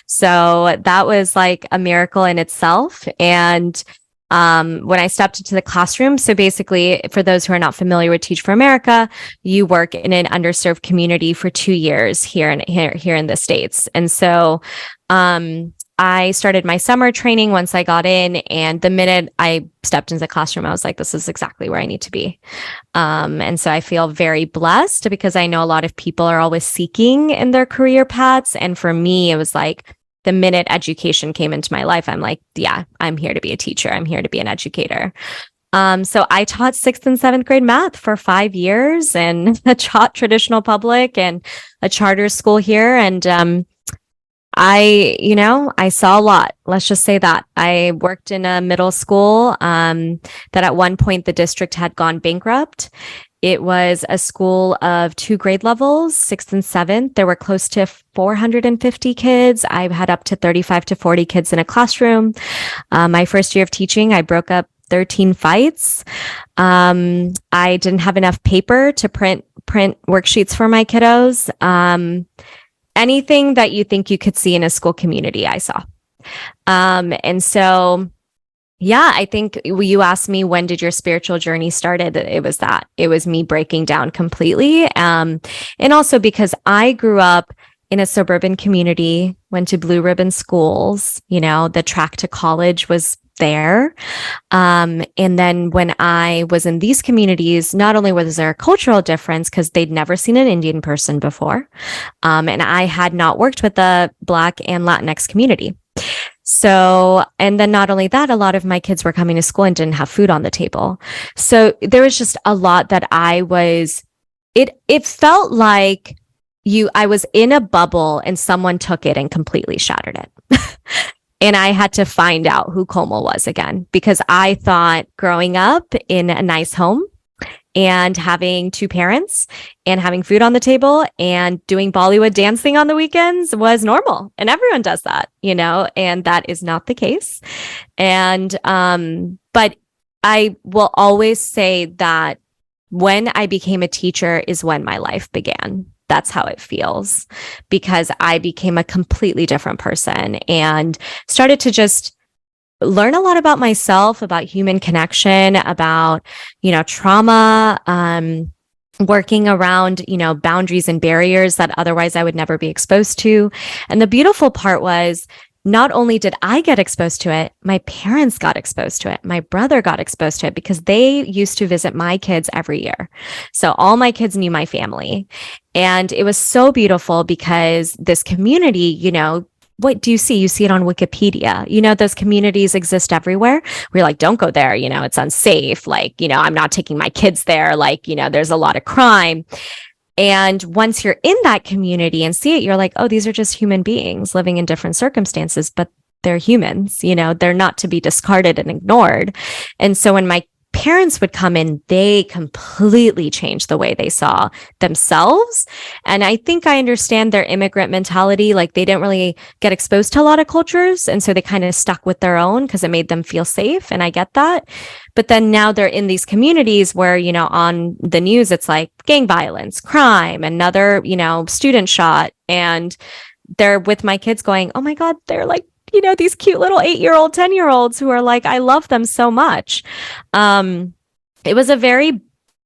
So that was like a miracle in itself. And when I stepped into the classroom, so basically, for those who are not familiar with Teach for America, you work in an underserved community for 2 years here in the States. And so I started my summer training once I got in, and the minute I stepped into the classroom, I was like, this is exactly where I need to be. And so I feel very blessed because I know a lot of people are always seeking in their career paths. And for me, it was like the minute education came into my life, I'm like, yeah, I'm here to be a teacher. I'm here to be an educator. So I taught 6th and 7th grade math for 5 years, and I taught traditional public and a charter school here. And I saw a lot. Let's just say that. I worked in a middle school that at one point the district had gone bankrupt. It was a school of 2 grade levels, 6th and 7th. There were close to 450 kids. I've had up to 35 to 40 kids in a classroom. My first year of teaching, I broke up 13 fights. I didn't have enough paper to print worksheets for my kiddos. Anything that you think you could see in a school community, I saw. And so, yeah, I think you asked me, when did your spiritual journey started? It was that. It was me breaking down completely. And also because I grew up in a suburban community, went to blue ribbon schools, the track to college was there. And then when I was in these communities, not only was there a cultural difference because they'd never seen an Indian person before, and I had not worked with the Black and Latinx community. So, and then not only that, a lot of my kids were coming to school and didn't have food on the table. So there was just a lot that it felt like I was in a bubble and someone took it and completely shattered it. And I had to find out who Komal was again, because I thought growing up in a nice home and having two parents and having food on the table and doing Bollywood dancing on the weekends was normal. And everyone does that, and that is not the case. And, but I will always say that when I became a teacher is when my life began. That's how it feels, because I became a completely different person and started to just learn a lot about myself, about human connection, about, trauma, working around, boundaries and barriers that otherwise I would never be exposed to. And the beautiful part was, not only did I get exposed to it, my parents got exposed to it. My brother got exposed to it because they used to visit my kids every year. So all my kids knew my family. And it was so beautiful because this community, what do you see? You see it on Wikipedia. Those communities exist everywhere. We're like, don't go there. It's unsafe. Like, I'm not taking my kids there. Like, there's a lot of crime. And once you're in that community and see it, you're like, oh, these are just human beings living in different circumstances, but they're humans, they're not to be discarded and ignored. And so when my parents would come in, they completely changed the way they saw themselves. And I think I understand their immigrant mentality. Like they didn't really get exposed to a lot of cultures. And so they kind of stuck with their own because it made them feel safe. And I get that. But then now they're in these communities where, on the news, it's like gang violence, crime, another, student shot. And they're with my kids going, oh my God, they're like, these cute little 8-year-old, 10-year-olds who are like, I love them so much. It was a very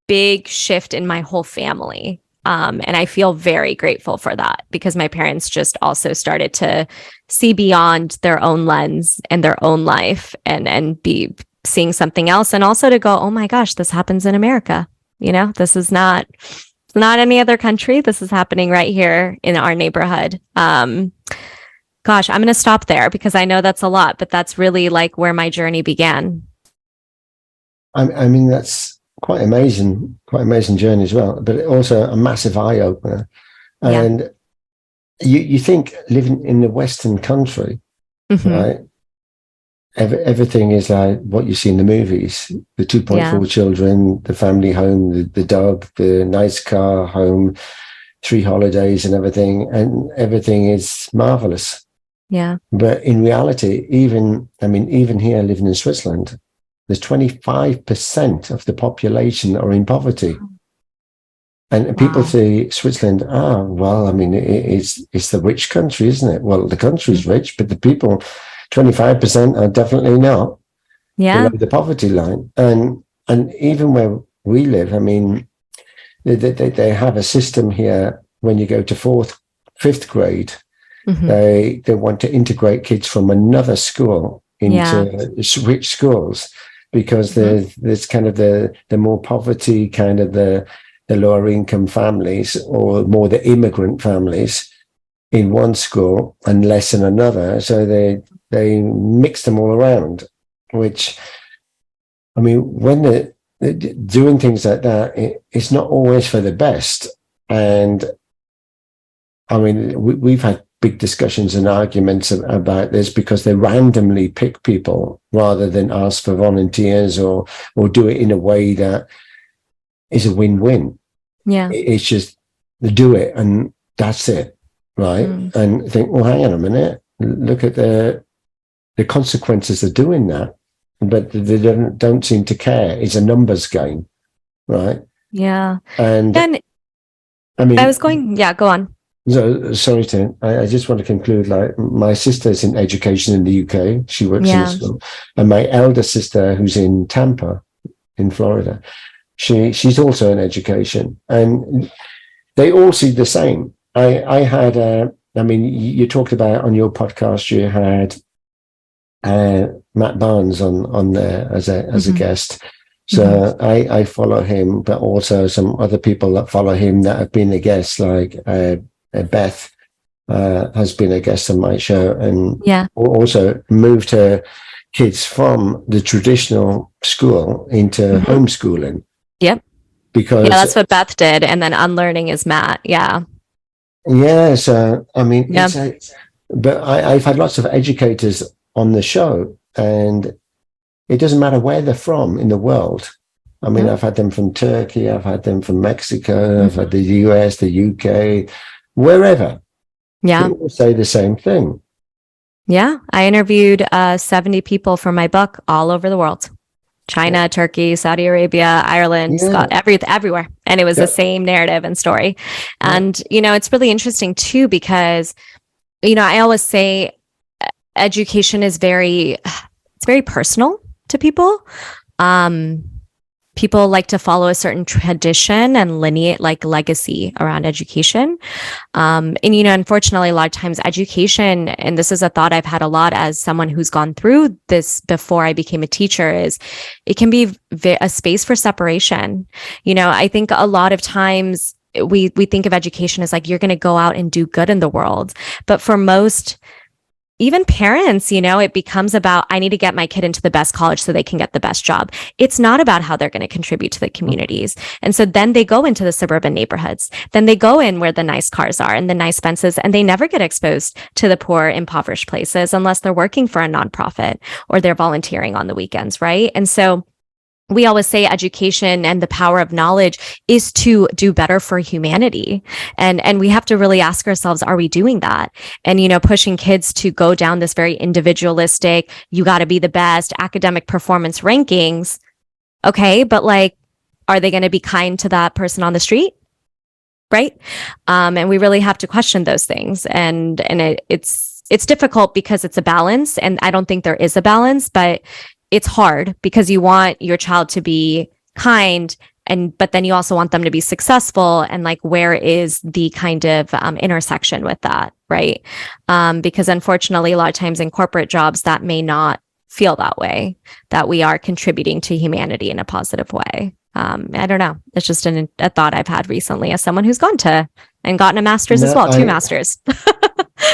big shift in my whole family. And I feel very grateful for that because my parents just also started to see beyond their own lens and their own life and be seeing something else. And also to go, oh my gosh, this happens in America. This is not any other country. This is happening right here in our neighborhood. Gosh, I'm going to stop there because I know that's a lot, but that's really like where my journey began. I mean, that's quite amazing journey as well, but also a massive eye opener. And you think living in the Western country, right? Everything is like what you see in the movies, the 2.4 children, the family home, the dog, the nice car, home, 3 holidays and everything is marvelous. Yeah. But in reality, even here living in Switzerland, there's 25% of the population are in poverty. And people say Switzerland, it's the rich country, isn't it? Well, the country's rich, but the people, 25% are definitely not below the poverty line. And even where we live, they have a system here when you go to 5th grade, they want to integrate kids from another school into rich schools because there's kind of the more poverty, kind of the lower income families or more the immigrant families in one school and less in another. So they mix them all around, which, when they're doing things like that, it's not always for the best. And we've had big discussions and arguments about this because they randomly pick people rather than ask for volunteers or do it in a way that is a win-win. Yeah. It's just do it and that's it, right? And think, well, hang on a minute, look at the consequences of doing that, but they don't seem to care. It's a numbers game, right? Yeah. And go on. So, sorry, Tim. I just want to conclude. Like, my sister's in education in the UK. She works in a school, and my elder sister, who's in Tampa, in Florida, she's also in education, and they all see the same. I had you talked about on your podcast. You had Matt Barnes on there as a guest. So I follow him, but also some other people that follow him that have been a guest, like Beth has been a guest on my show, and Yeah. also moved her kids from the traditional school into homeschooling. Yep. Because that's what Beth did, and then unlearning is Matt. Yeah. I mean, but I've had lots of educators on the show, and it doesn't matter where they're from in the world. I mean, I've had them from Turkey, I've had them from Mexico, I've had the US, the UK, wherever. Yeah. They all say the same thing. Yeah. I interviewed 70 people for my book all over the world. China, Turkey, Saudi Arabia, Ireland, Scotland, everywhere. And it was the same narrative and story. And, it's really interesting too, because, I always say education is it's very personal to people. People like to follow a certain tradition and lineage, like legacy around education. And, unfortunately, a lot of times education, and this is a thought I've had a lot as someone who's gone through this before I became a teacher, is it can be a space for separation. I think a lot of times we think of education as like, you're going to go out and do good in the world. But for most, even parents, it becomes about, I need to get my kid into the best college so they can get the best job. It's not about how they're going to contribute to the communities. And so then they go into the suburban neighborhoods. Then they go in where the nice cars are and the nice fences, and they never get exposed to the poor, impoverished places unless they're working for a nonprofit or they're volunteering on the weekends, right? And so we always say education and the power of knowledge is to do better for humanity. And we have to really ask ourselves, are we doing that? And, pushing kids to go down this very individualistic, you got to be the best academic performance rankings. Okay. But are they going to be kind to that person on the street? Right. And we really have to question those things. And it's difficult because it's a balance, and I don't think there is a balance, but it's hard because you want your child to be kind, but then you also want them to be successful. And where is the kind of intersection with that, right? Because unfortunately, a lot of times in corporate jobs, that may not feel that way, that we are contributing to humanity in a positive way. I don't know. It's just a thought I've had recently as someone who's gone to and gotten a master's as well, 2 masters.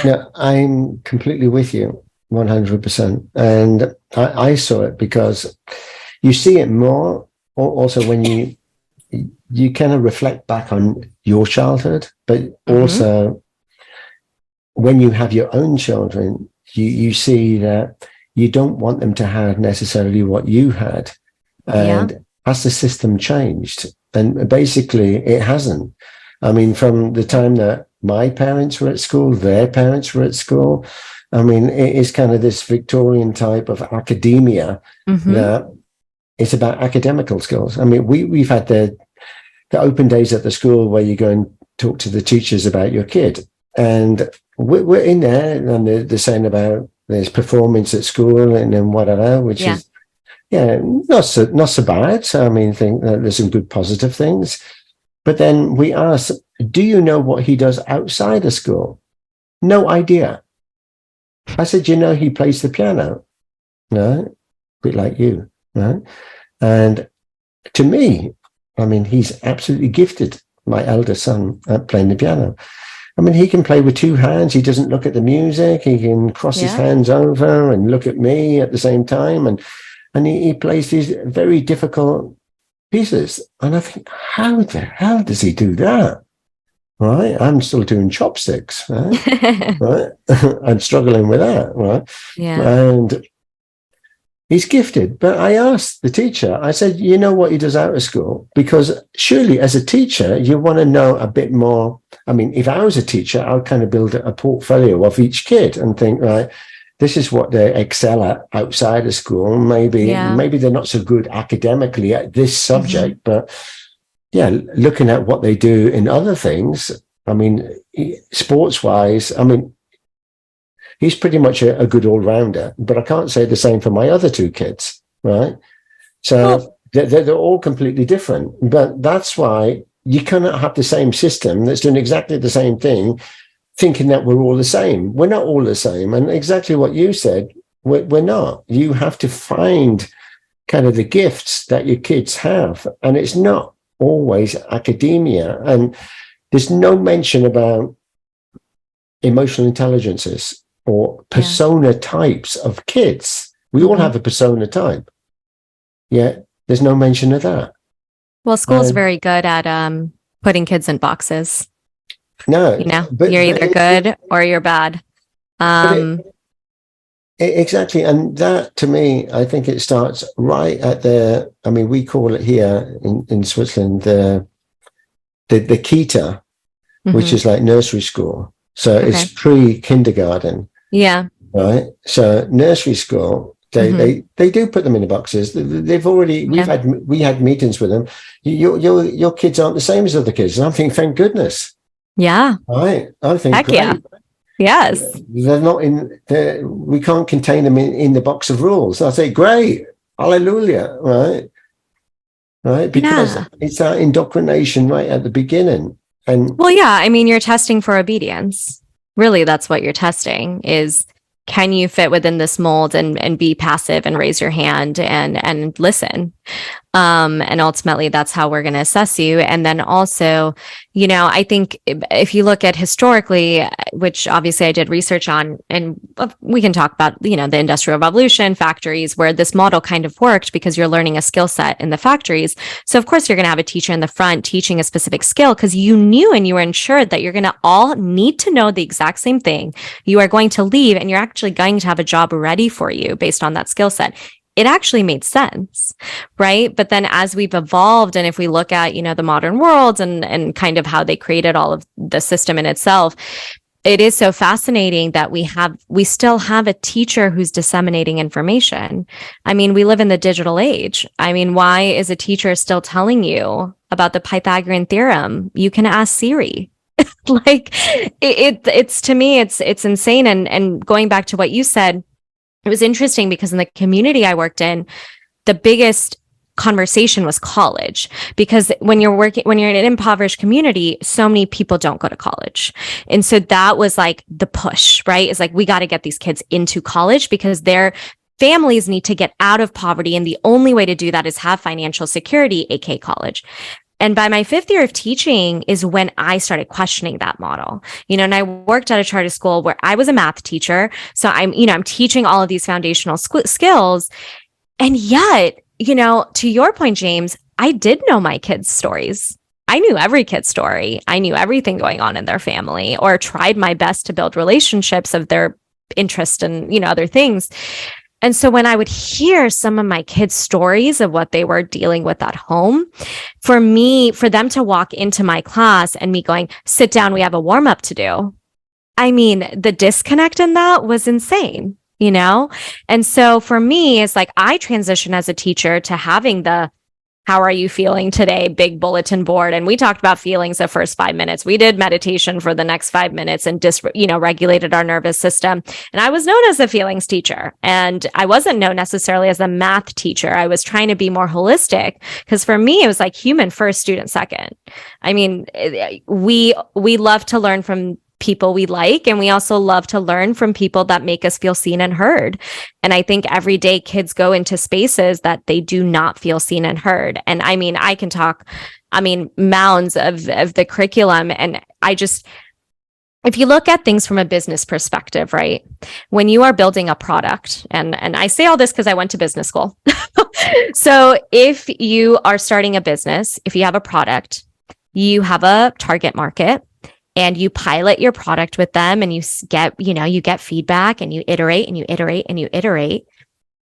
No, I'm completely with you. 100%. And I saw it because you see it more also when you kind of reflect back on your childhood, but also when you have your own children, you see that you don't want them to have necessarily what you had. And has the system changed? And basically it hasn't. I mean, from the time that my parents were at school, their parents were at school, I mean, it is kind of this Victorian type of academia that it's about academical skills. I mean, we've had the open days at the school where you go and talk to the teachers about your kid. And we're in there, and they're saying about there's performance at school and then whatever, which is, not so bad. So, I mean, I think that there's some good positive things. But then we ask, do you know what he does outside of school? No idea. I said, he plays the piano, right? A bit like you, right? And to me, I mean, he's absolutely gifted, my elder son, at playing the piano. I mean, he can play with 2 hands. He doesn't look at the music. He can cross his hands over and look at me at the same time. And he plays these very difficult pieces. And I think, how the hell does he do that? Right, I'm still doing chopsticks, right? Right, I'm struggling with that, right? Yeah, and he's gifted. But I asked the teacher, I said, you know what he does out of school? Because surely as a teacher, you want to know a bit more. I mean, if I was a teacher, I would kind of build a portfolio of each kid and think, right, this is what they excel at outside of school. Maybe they're not so good academically at this subject, but looking at what they do in other things, I mean, sports-wise, I mean, he's pretty much a good all-rounder, but I can't say the same for my other 2 kids, right? So they're all completely different. But that's why you cannot have the same system that's doing exactly the same thing, thinking that we're all the same. We're not all the same. And exactly what you said, we're not. You have to find kind of the gifts that your kids have. And it's not always academia, and there's no mention about emotional intelligences or persona types of kids. We all have a persona type. Yet there's no mention of that. Well, school's very good at putting kids in boxes. No, you're either good or you're bad. Exactly. And that, to me, I think it starts right at we call it here in Switzerland, the Kita, which is like nursery school. So it's pre-kindergarten. Yeah. Right. So nursery school, they do put them in the boxes. They've already, we had meetings with them. Your kids aren't the same as other kids. And I'm thinking, thank goodness. Yeah. Right. I think, heck yeah. Yes. They're not we can't contain them in the box of rules. I say, great. Hallelujah. Right. Right. Because it's that indoctrination right at the beginning. And well, yeah. I mean, you're testing for obedience. Really, that's what you're testing is, can you fit within this mold and be passive and raise your hand and listen? And ultimately, that's how we're going to assess you. And then also, I think if you look at historically, which obviously I did research on, and we can talk about, the Industrial Revolution, factories, where this model kind of worked because you're learning a skill set in the factories. So of course, you're going to have a teacher in the front teaching a specific skill because you knew and you were ensured that you're going to all need to know the exact same thing. You are going to leave and you're actually going to have a job ready for you based on that skill set. It actually made sense, right? But then as we've evolved, and if we look at, the modern world and kind of how they created all of the system in itself, it is so fascinating that we still have a teacher who's disseminating information. I mean, we live in the digital age. I mean, why is a teacher still telling you about the Pythagorean theorem? You can ask Siri. Like it's to me, it's insane. And going back to what you said, it was interesting because in the community I worked in, the biggest conversation was college, because when you're in an impoverished community, so many people don't go to college. And so that was like the push, right? It's like, we got to get these kids into college because their families need to get out of poverty. And the only way to do that is have financial security, aka college. And by my 5th year of teaching is when I started questioning that model, and I worked at a charter school where I was a math teacher. So I'm teaching all of these foundational skills. And yet, to your point, James, I did know my kids' stories. I knew every kid's story. I knew everything going on in their family, or tried my best to build relationships of their interest and, other things. And so when I would hear some of my kids' stories of what they were dealing with at home, for them to walk into my class and me going, sit down, we have a warm up to do. I mean, the disconnect in that was insane, And so for me, it's like I transitioned as a teacher to having the how are you feeling today big bulletin board. And we talked about feelings the first 5 minutes. We did meditation for the next 5 minutes and regulated our nervous system. And I was known as a feelings teacher, and I wasn't known necessarily as a math teacher. I was trying to be more holistic because for me, it was like human first, student second. I mean, we love to learn from people we like, and we also love to learn from people that make us feel seen and heard. And I think every day kids go into spaces that they do not feel seen and heard. And I mean, I can talk, mounds of the curriculum. And if you look at things from a business perspective, right? When you are building a product, and I say all this because I went to business school. So if you are starting a business, if you have a product, you have a target market, and you pilot your product with them, and you get feedback, and you iterate and you iterate and you iterate.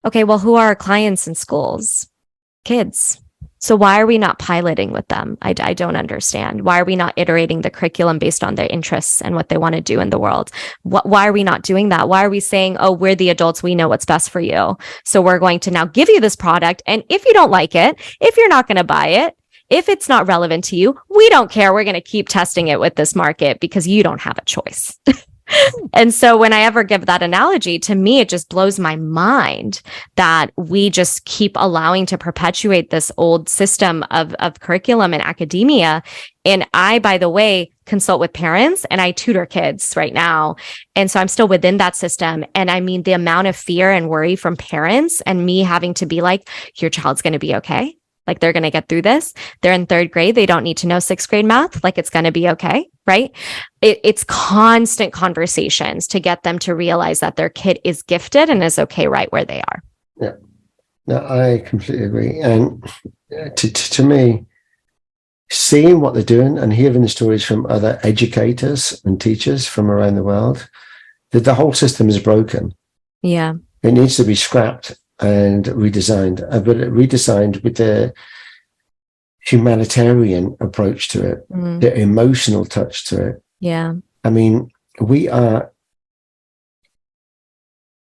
Okay, well, who are our clients in schools? Kids. So why are we not piloting with them? I don't understand. Why are we not iterating the curriculum based on their interests and what they want to do in the world? Why are we not doing that? Why are we saying, oh, we're the adults, we know what's best for you, so we're going to now give you this product, and if you don't like it, if you're not going to buy it, if it's not relevant to you, we don't care. We're going to keep testing it with this market because you don't have a choice. And so when I ever give that analogy, to me, it just blows my mind that we just keep allowing to perpetuate this old system of curriculum and academia. And I, by the way, consult with parents and I tutor kids right now. And so I'm still within that system. And I mean, the amount of fear and worry from parents and me having to be like, your child's going to be okay. Like they're going to get through this. They're in third grade. They don't need to know sixth grade math. Like it's going to be okay. Right. It's constant conversations to get them to realize that their kid is gifted and is okay right where they are. Yeah. No, I completely agree. And to me, seeing what they're doing and hearing the stories from other educators and teachers from around the world, that the whole system is broken. Yeah. It needs to be scrapped and redesigned, but redesigned with the humanitarian approach to it, the emotional touch to it. Yeah. I mean, we are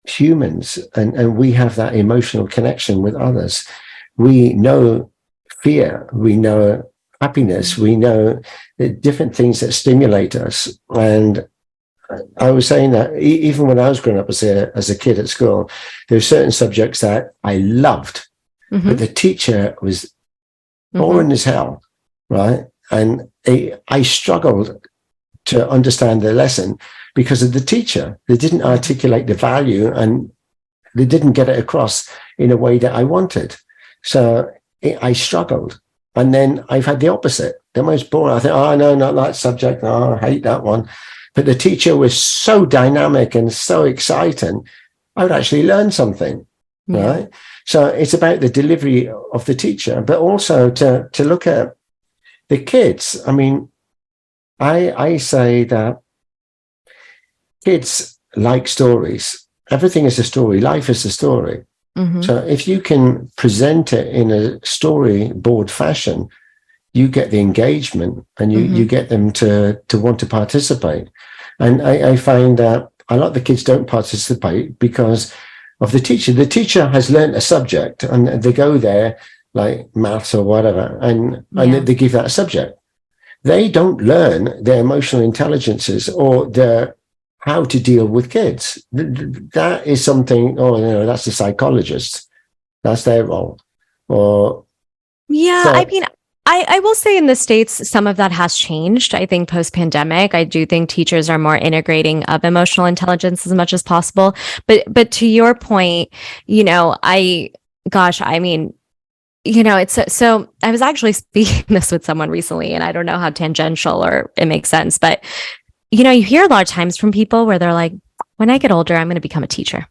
humans and we have that emotional connection with others. We know fear, we know happiness, we know the different things that stimulate us. And I was saying that even when I was growing up as a kid at school, there were certain subjects that I loved, but the teacher was boring as hell, right? And I struggled to understand the lesson because of the teacher. They didn't articulate the value and they didn't get it across in a way that I wanted. So I struggled. And then I've had the opposite. The most boring. I think, oh, no, not that subject. Oh, I hate that one. But the teacher was so dynamic and so exciting. I would actually learn something, right? So it's about the delivery of the teacher, but also to look at the kids. I mean, I say that kids like stories. Everything is a story. Life is a story. So if you can present it in a storyboard fashion, you get the engagement and you get them to want to participate. And I find that a lot of the kids don't participate because of the teacher. The teacher has learned a subject and they go there like maths or whatever, and they give that a subject. They don't learn their emotional intelligences or their how to deal with kids. That is something, that's the psychologist. That's their role. I mean, I will say in the States, some of that has changed. I think post-pandemic, I do think teachers are more integrating of emotional intelligence as much as possible. But to your point, I was actually speaking this with someone recently, and I don't know how tangential or it makes sense, but you hear a lot of times from people where they're like, when I get older, I'm going to become a teacher.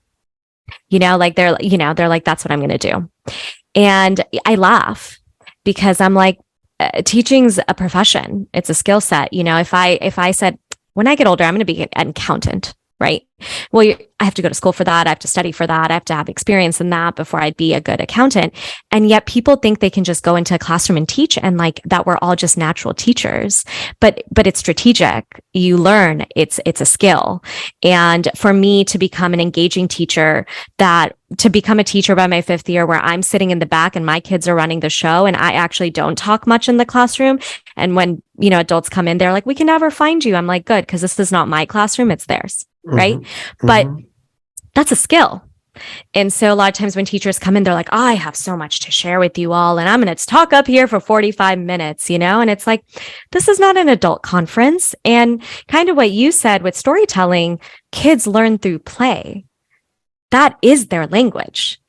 They're like, that's what I'm going to do. And I laugh because I'm like, teaching's a profession. It's a skill set. If I said, when I get older, I'm going to be an accountant, right? Well, I have to go to school for that. I have to study for that. I have to have experience in that before I'd be a good accountant. And yet people think they can just go into a classroom and teach and like that we're all just natural teachers, but it's strategic. You learn it's a skill. And for me to become an engaging teacher, to become a teacher by my fifth year where I'm sitting in the back and my kids are running the show and I actually don't talk much in the classroom. And when, adults come in, they're like, we can never find you. I'm like, good, because this is not my classroom, it's theirs. Right. But that's a skill. And so a lot of times when teachers come in, they're like, I have so much to share with you all. And I'm going to talk up here for 45 minutes, and it's like, this is not an adult conference. And kind of what you said with storytelling, kids learn through play. That is their language.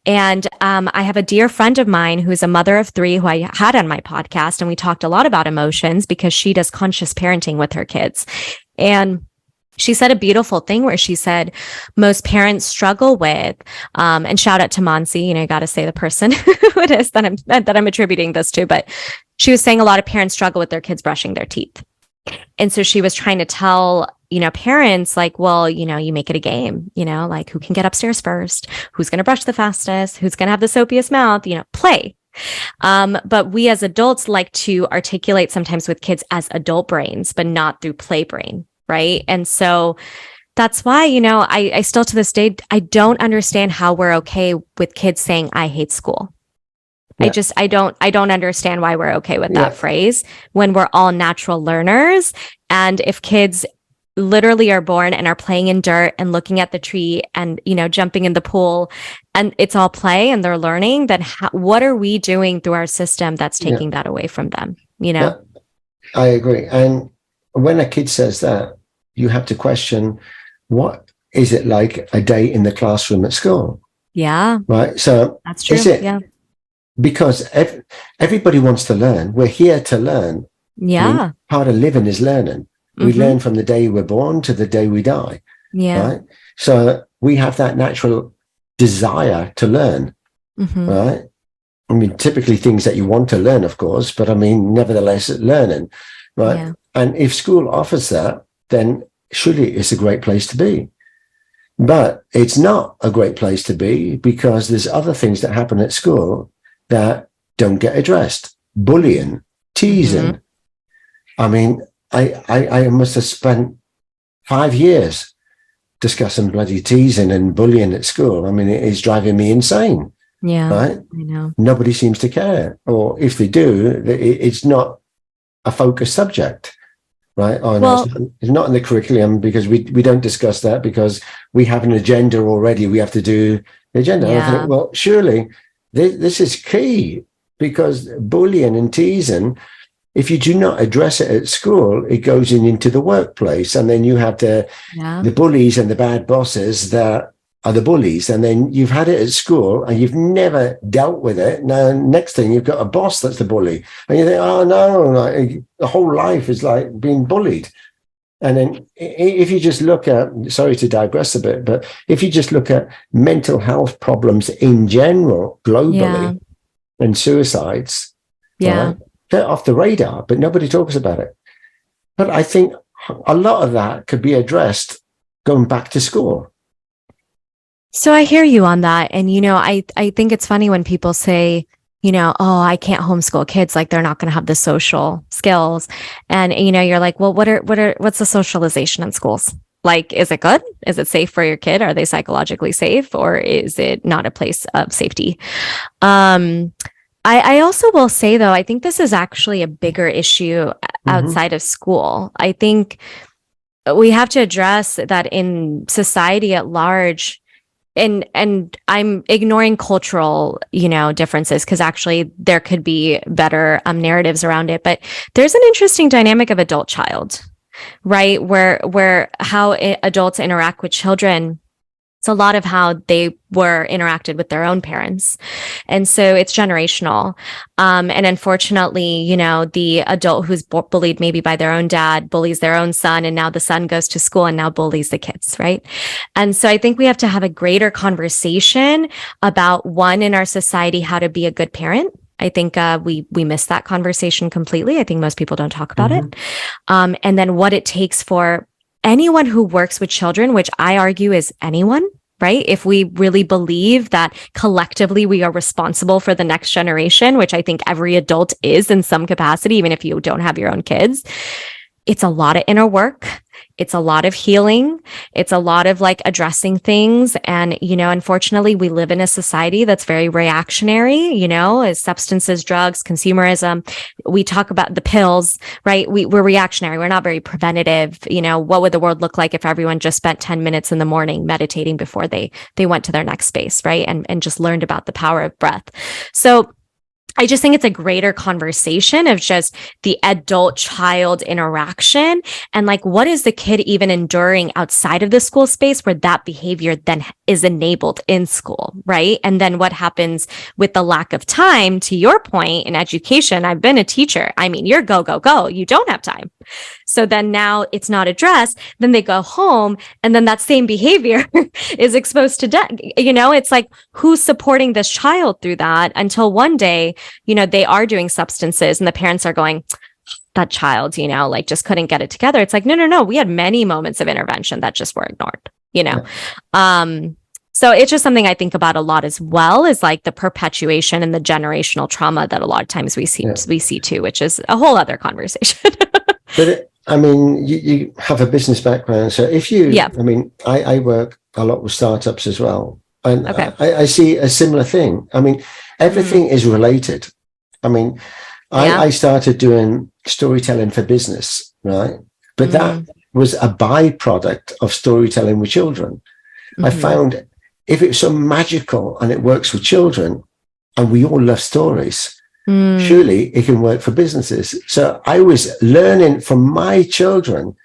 And I have a dear friend of mine who's a mother of 3 who I had on my podcast. And we talked a lot about emotions because she does conscious parenting with her kids. And she said a beautiful thing where she said most parents struggle with, and shout out to Monsi, I got to say the person who it is that I'm attributing this to, but she was saying a lot of parents struggle with their kids brushing their teeth. And so she was trying to tell, parents like, well, you make it a game, like who can get upstairs first, who's going to brush the fastest, who's going to have the soapiest mouth, play. But we as adults like to articulate sometimes with kids as adult brains, but not through play brain. Right. And so that's why, I still to this day, I don't understand how we're okay with kids saying, I hate school. Yeah. I don't understand why we're okay with that phrase when we're all natural learners. And if kids literally are born and are playing in dirt and looking at the tree and, jumping in the pool and it's all play and they're learning, then what are we doing through our system that's taking that away from them? Yeah, I agree. And when a kid says that, you have to question, what is it like a day in the classroom at school? Yeah. Right. So that's true. because everybody wants to learn. We're here to learn. Yeah. I mean, part of living is learning. We learn from the day we're born to the day we die. Yeah. Right. So we have that natural desire to learn. Right. I mean, typically things that you want to learn, of course, but I mean, nevertheless, learning. Right. Yeah. And if school offers that, then surely it's a great place to be. But it's not a great place to be because there's other things that happen at school that don't get addressed. Bullying, teasing. I mean, I must have spent 5 years discussing bloody teasing and bullying at school. I mean, it is driving me insane. Yeah. Right? I know. Nobody seems to care. Or if they do, it's not a focused subject. Right. Oh, no, it's not in the curriculum because we don't discuss that because we have an agenda already. We have to do the agenda. Yeah. I think, well, surely this is key because bullying and teasing, if you do not address it at school, it goes into the workplace. And then you have the bullies and the bad bosses that are the bullies. And then you've had it at school and you've never dealt with it. Now, next thing you've got a boss that's the bully. And you think, oh, no, like, the whole life is like being bullied. And then if you just look at, sorry to digress a bit, but if you just look at mental health problems in general, globally, and suicides, right, they're off the radar, but nobody talks about it. But I think a lot of that could be addressed going back to school. So I hear you on that. And, you know, I think it's funny when people say, you know, oh, I can't homeschool kids. Like they're not going to have the social skills. And, you know, you're like, well, what's the socialization in schools? Like, is it good? Is it safe for your kid? Are they psychologically safe? Or is it not a place of safety? I also will say, though, I think this is actually a bigger issue outside of school. I think we have to address that in society at large. And I'm ignoring cultural, you know, differences because actually there could be better narratives around it. But there's an interesting dynamic of adult child, right? Where how adults interact with children. It's a lot of how they were interacted with their own parents. And so it's generational. And unfortunately, you know, the adult who's bullied maybe by their own dad bullies their own son. And now the son goes to school and now bullies the kids, right? And so I think we have to have a greater conversation about, one, in our society, how to be a good parent. I think we miss that conversation completely. I think most people don't talk about it. And then what it takes for anyone who works with children, which I argue is anyone, right? If we really believe that collectively we are responsible for the next generation, which I think every adult is in some capacity, even if you don't have your own kids, it's a lot of inner work. It's a lot of healing. It's a lot of like addressing things. And, you know, unfortunately, we live in a society that's very reactionary, you know, as substances, drugs, consumerism. We talk about the pills, right? We're reactionary. We're not very preventative. You know, what would the world look like if everyone just spent 10 minutes in the morning meditating before they went to their next space, right? And just learned about the power of breath. So I just think it's a greater conversation of just the adult child interaction and like, what is the kid even enduring outside of the school space where that behavior then is enabled in school, right? And then what happens with the lack of time, to your point, in education. I've been a teacher. I mean, you're go, go, go. You don't have time. So then now it's not addressed. Then they go home and then that same behavior is exposed to death. You know, it's like, who's supporting this child through that until one day, you know, they are doing substances and the parents are going, that child, you know, like just couldn't get it together. It's like, no. We had many moments of intervention that just were ignored, you know? So it's just something I think about a lot as well, is like the perpetuation and the generational trauma that a lot of times we see too, which is a whole other conversation. But I mean, you have a business background. So if you, I mean, I work a lot with startups as well. And I see a similar thing. I mean, everything is related. I mean, I started doing storytelling for business, right? But that was a byproduct of storytelling with children. I found if it's so magical and it works with children and we all love stories, surely it can work for businesses. So I was learning from my children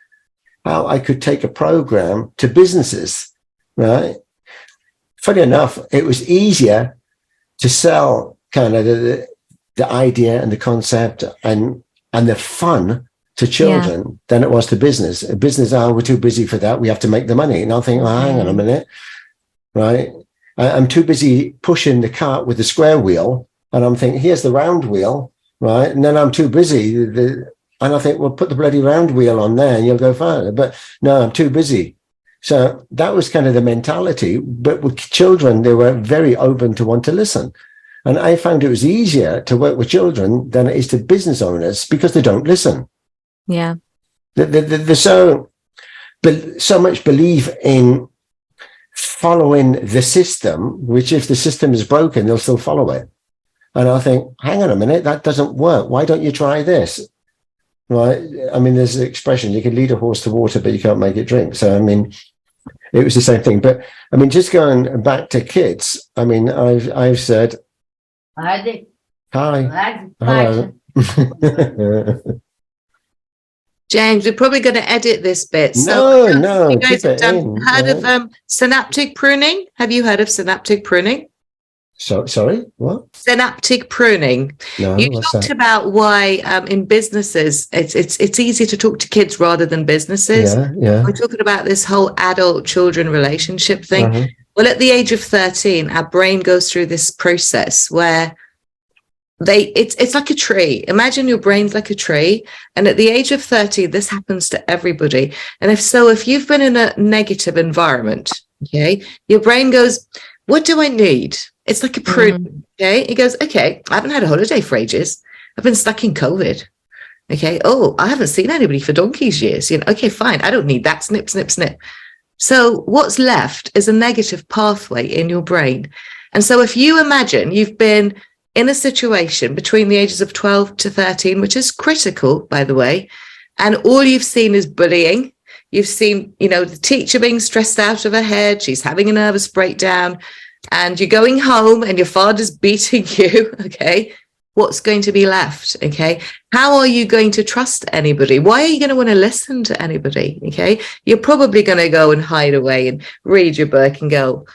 how I could take a program to businesses, right? Funny enough, it was easier to sell kind of the idea and the concept and the fun to children than it was to business. Business, we're too busy for that. We have to make the money. And I'll think, hang on a minute, right? I'm too busy pushing the cart with the square wheel. And I'm thinking, here's the round wheel, right? And then I'm too busy. And I think, well, put the bloody round wheel on there and you'll go further. But no, I'm too busy. So that was kind of the mentality. But with children, they were very open to want to listen. And I found it was easier to work with children than it is to business owners because they don't listen. Yeah. There's so much belief in following the system, which if the system is broken, they'll still follow it. And I think, hang on a minute, that doesn't work. Why don't you try this? Right? I mean, there's the expression, you can lead a horse to water, but you can't make it drink. So, I mean, it was the same thing. But, I mean, just going back to kids, I mean, I've said, hi, hello. James, we're probably going to edit this bit. No, you guys keep it have in. heard of synaptic pruning? Have you heard of synaptic pruning? So, sorry, what? Synaptic pruning. No, you what's talked that? about why in businesses it's easy to talk to kids rather than businesses. Yeah. We're talking about this whole adult-children relationship thing. Well, at the age of 13, our brain goes through this process where it's like a tree. Imagine your brain's like a tree. And at the age of 30, this happens to everybody. And if you've been in a negative environment, okay, your brain goes, what do I need? It's like a prune. Okay. It goes, okay, I haven't had a holiday for ages. I've been stuck in COVID. Okay. Oh, I haven't seen anybody for donkey's years. Okay, fine. I don't need that. Snip, snip, snip. So what's left is a negative pathway in your brain. And so if you imagine you've been in a situation between the ages of 12 to 13, which is critical, by the way, and all you've seen is bullying. You've seen, the teacher being stressed out of her head. She's having a nervous breakdown and you're going home and your father's beating you. Okay. What's going to be left? Okay. How are you going to trust anybody? Why are you going to want to listen to anybody? Okay. You're probably going to go and hide away and read your book and go,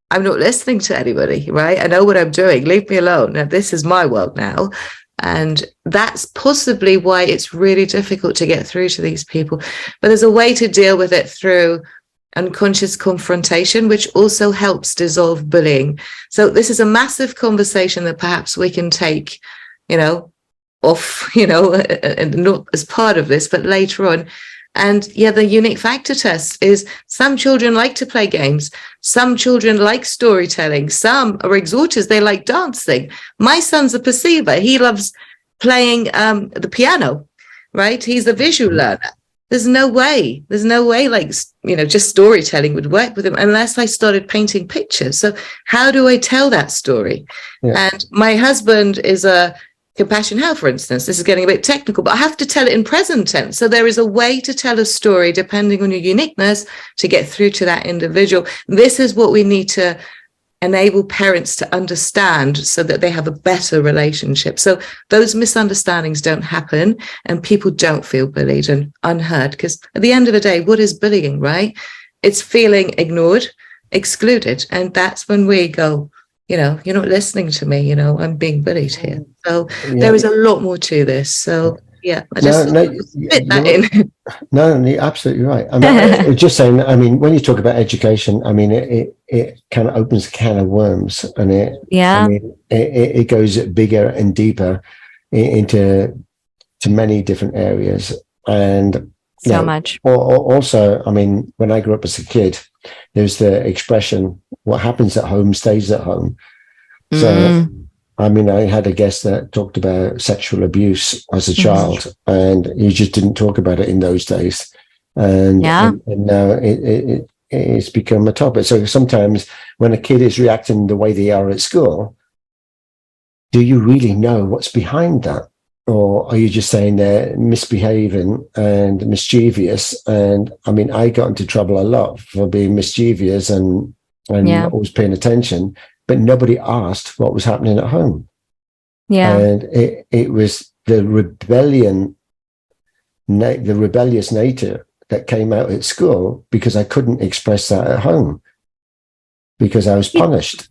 I'm not listening to anybody, right? I know what I'm doing. Leave me alone. Now, this is my world now. And that's possibly why it's really difficult to get through to these people. But there's a way to deal with it through unconscious confrontation, which also helps dissolve bullying. So this is a massive conversation that perhaps we can take, off, and not as part of this, but later on. And the unique factor test is some children like to play games. Some children like storytelling. Some are exhorters. They like dancing. My son's a perceiver. He loves playing the piano, right? He's a visual learner. There's no way just storytelling would work with him unless I started painting pictures. So how do I tell that story? Yeah. And my husband is a compassion health, for instance. This is getting a bit technical, but I have to tell it in present tense. So there is a way to tell a story depending on your uniqueness to get through to that individual. This is what we need to enable parents to understand so that they have a better relationship. So those misunderstandings don't happen and people don't feel bullied and unheard. Because at the end of the day, what is bullying, right? It's feeling ignored, excluded. And that's when we go, you're not listening to me, I'm being bullied here. So there is a lot more to this. So I just fit that in. No, you're absolutely right. I mean, just saying, I mean, when you talk about education, I mean, it kind of opens a can of worms and it goes bigger and deeper into many different areas. And so much. Also, I mean, when I grew up as a kid, there's the expression, what happens at home stays at home. So, I mean, I had a guest that talked about sexual abuse as a child, and you just didn't talk about it in those days. And now it's become a topic. So sometimes when a kid is reacting the way they are at school, do you really know what's behind that? Or are you just saying they're misbehaving and mischievous? And I mean, I got into trouble a lot for being mischievous and always paying attention, but nobody asked what was happening at home. Yeah. And it was the rebellious nature that came out at school because I couldn't express that at home because I was punished.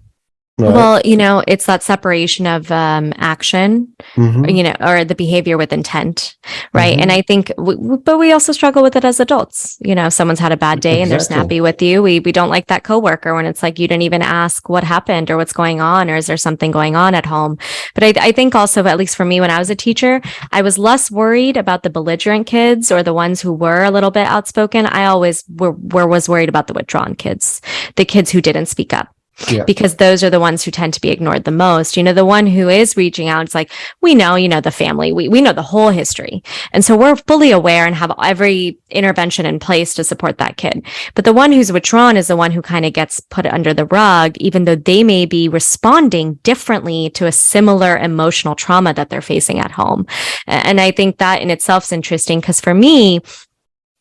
Right. Well, it's that separation of action, or the behavior with intent, right? And I think, but we also struggle with it as adults. If someone's had a bad day and they're snappy with you, we don't like that coworker when it's like you didn't even ask what happened or what's going on, or is there something going on at home? But I think also, at least for me, when I was a teacher, I was less worried about the belligerent kids or the ones who were a little bit outspoken. I always was worried about the withdrawn kids, the kids who didn't speak up. Yeah. Because those are the ones who tend to be ignored the most. The one who is reaching out, it's like, we know, the family, we know the whole history. And so we're fully aware and have every intervention in place to support that kid. But the one who's withdrawn is the one who kind of gets put under the rug, even though they may be responding differently to a similar emotional trauma that they're facing at home. And I think that in itself is interesting, because for me,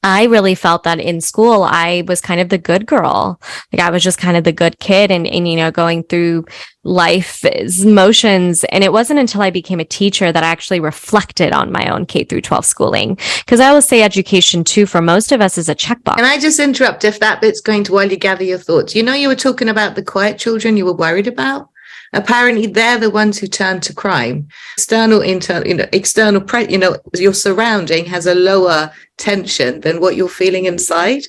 I really felt that in school, I was kind of the good girl. Like, I was just kind of the good kid and going through life's motions. And it wasn't until I became a teacher that I actually reflected on my own K through 12 schooling. Because I will say education too, for most of us, is a checkbox. Can I just interrupt if that bit's going to, while you gather your thoughts? You were talking about the quiet children you were worried about. Apparently, they're the ones who turn to crime. External, your surrounding has a lower tension than what you're feeling inside.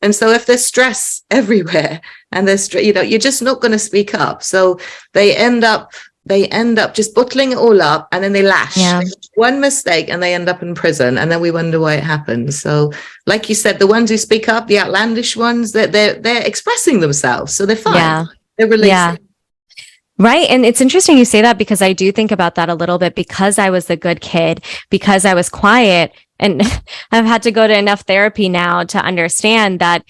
And so if there's stress everywhere and there's, you're just not going to speak up. So they end up just bottling it all up, and then they lash. Yeah. One mistake and they end up in prison, and then we wonder why it happened. So like you said, the ones who speak up, the outlandish ones, they're expressing themselves. So they're fine. Yeah. They're releasing. Yeah. Right. And it's interesting you say that, because I do think about that a little bit, because I was the good kid, because I was quiet. And I've had to go to enough therapy now to understand that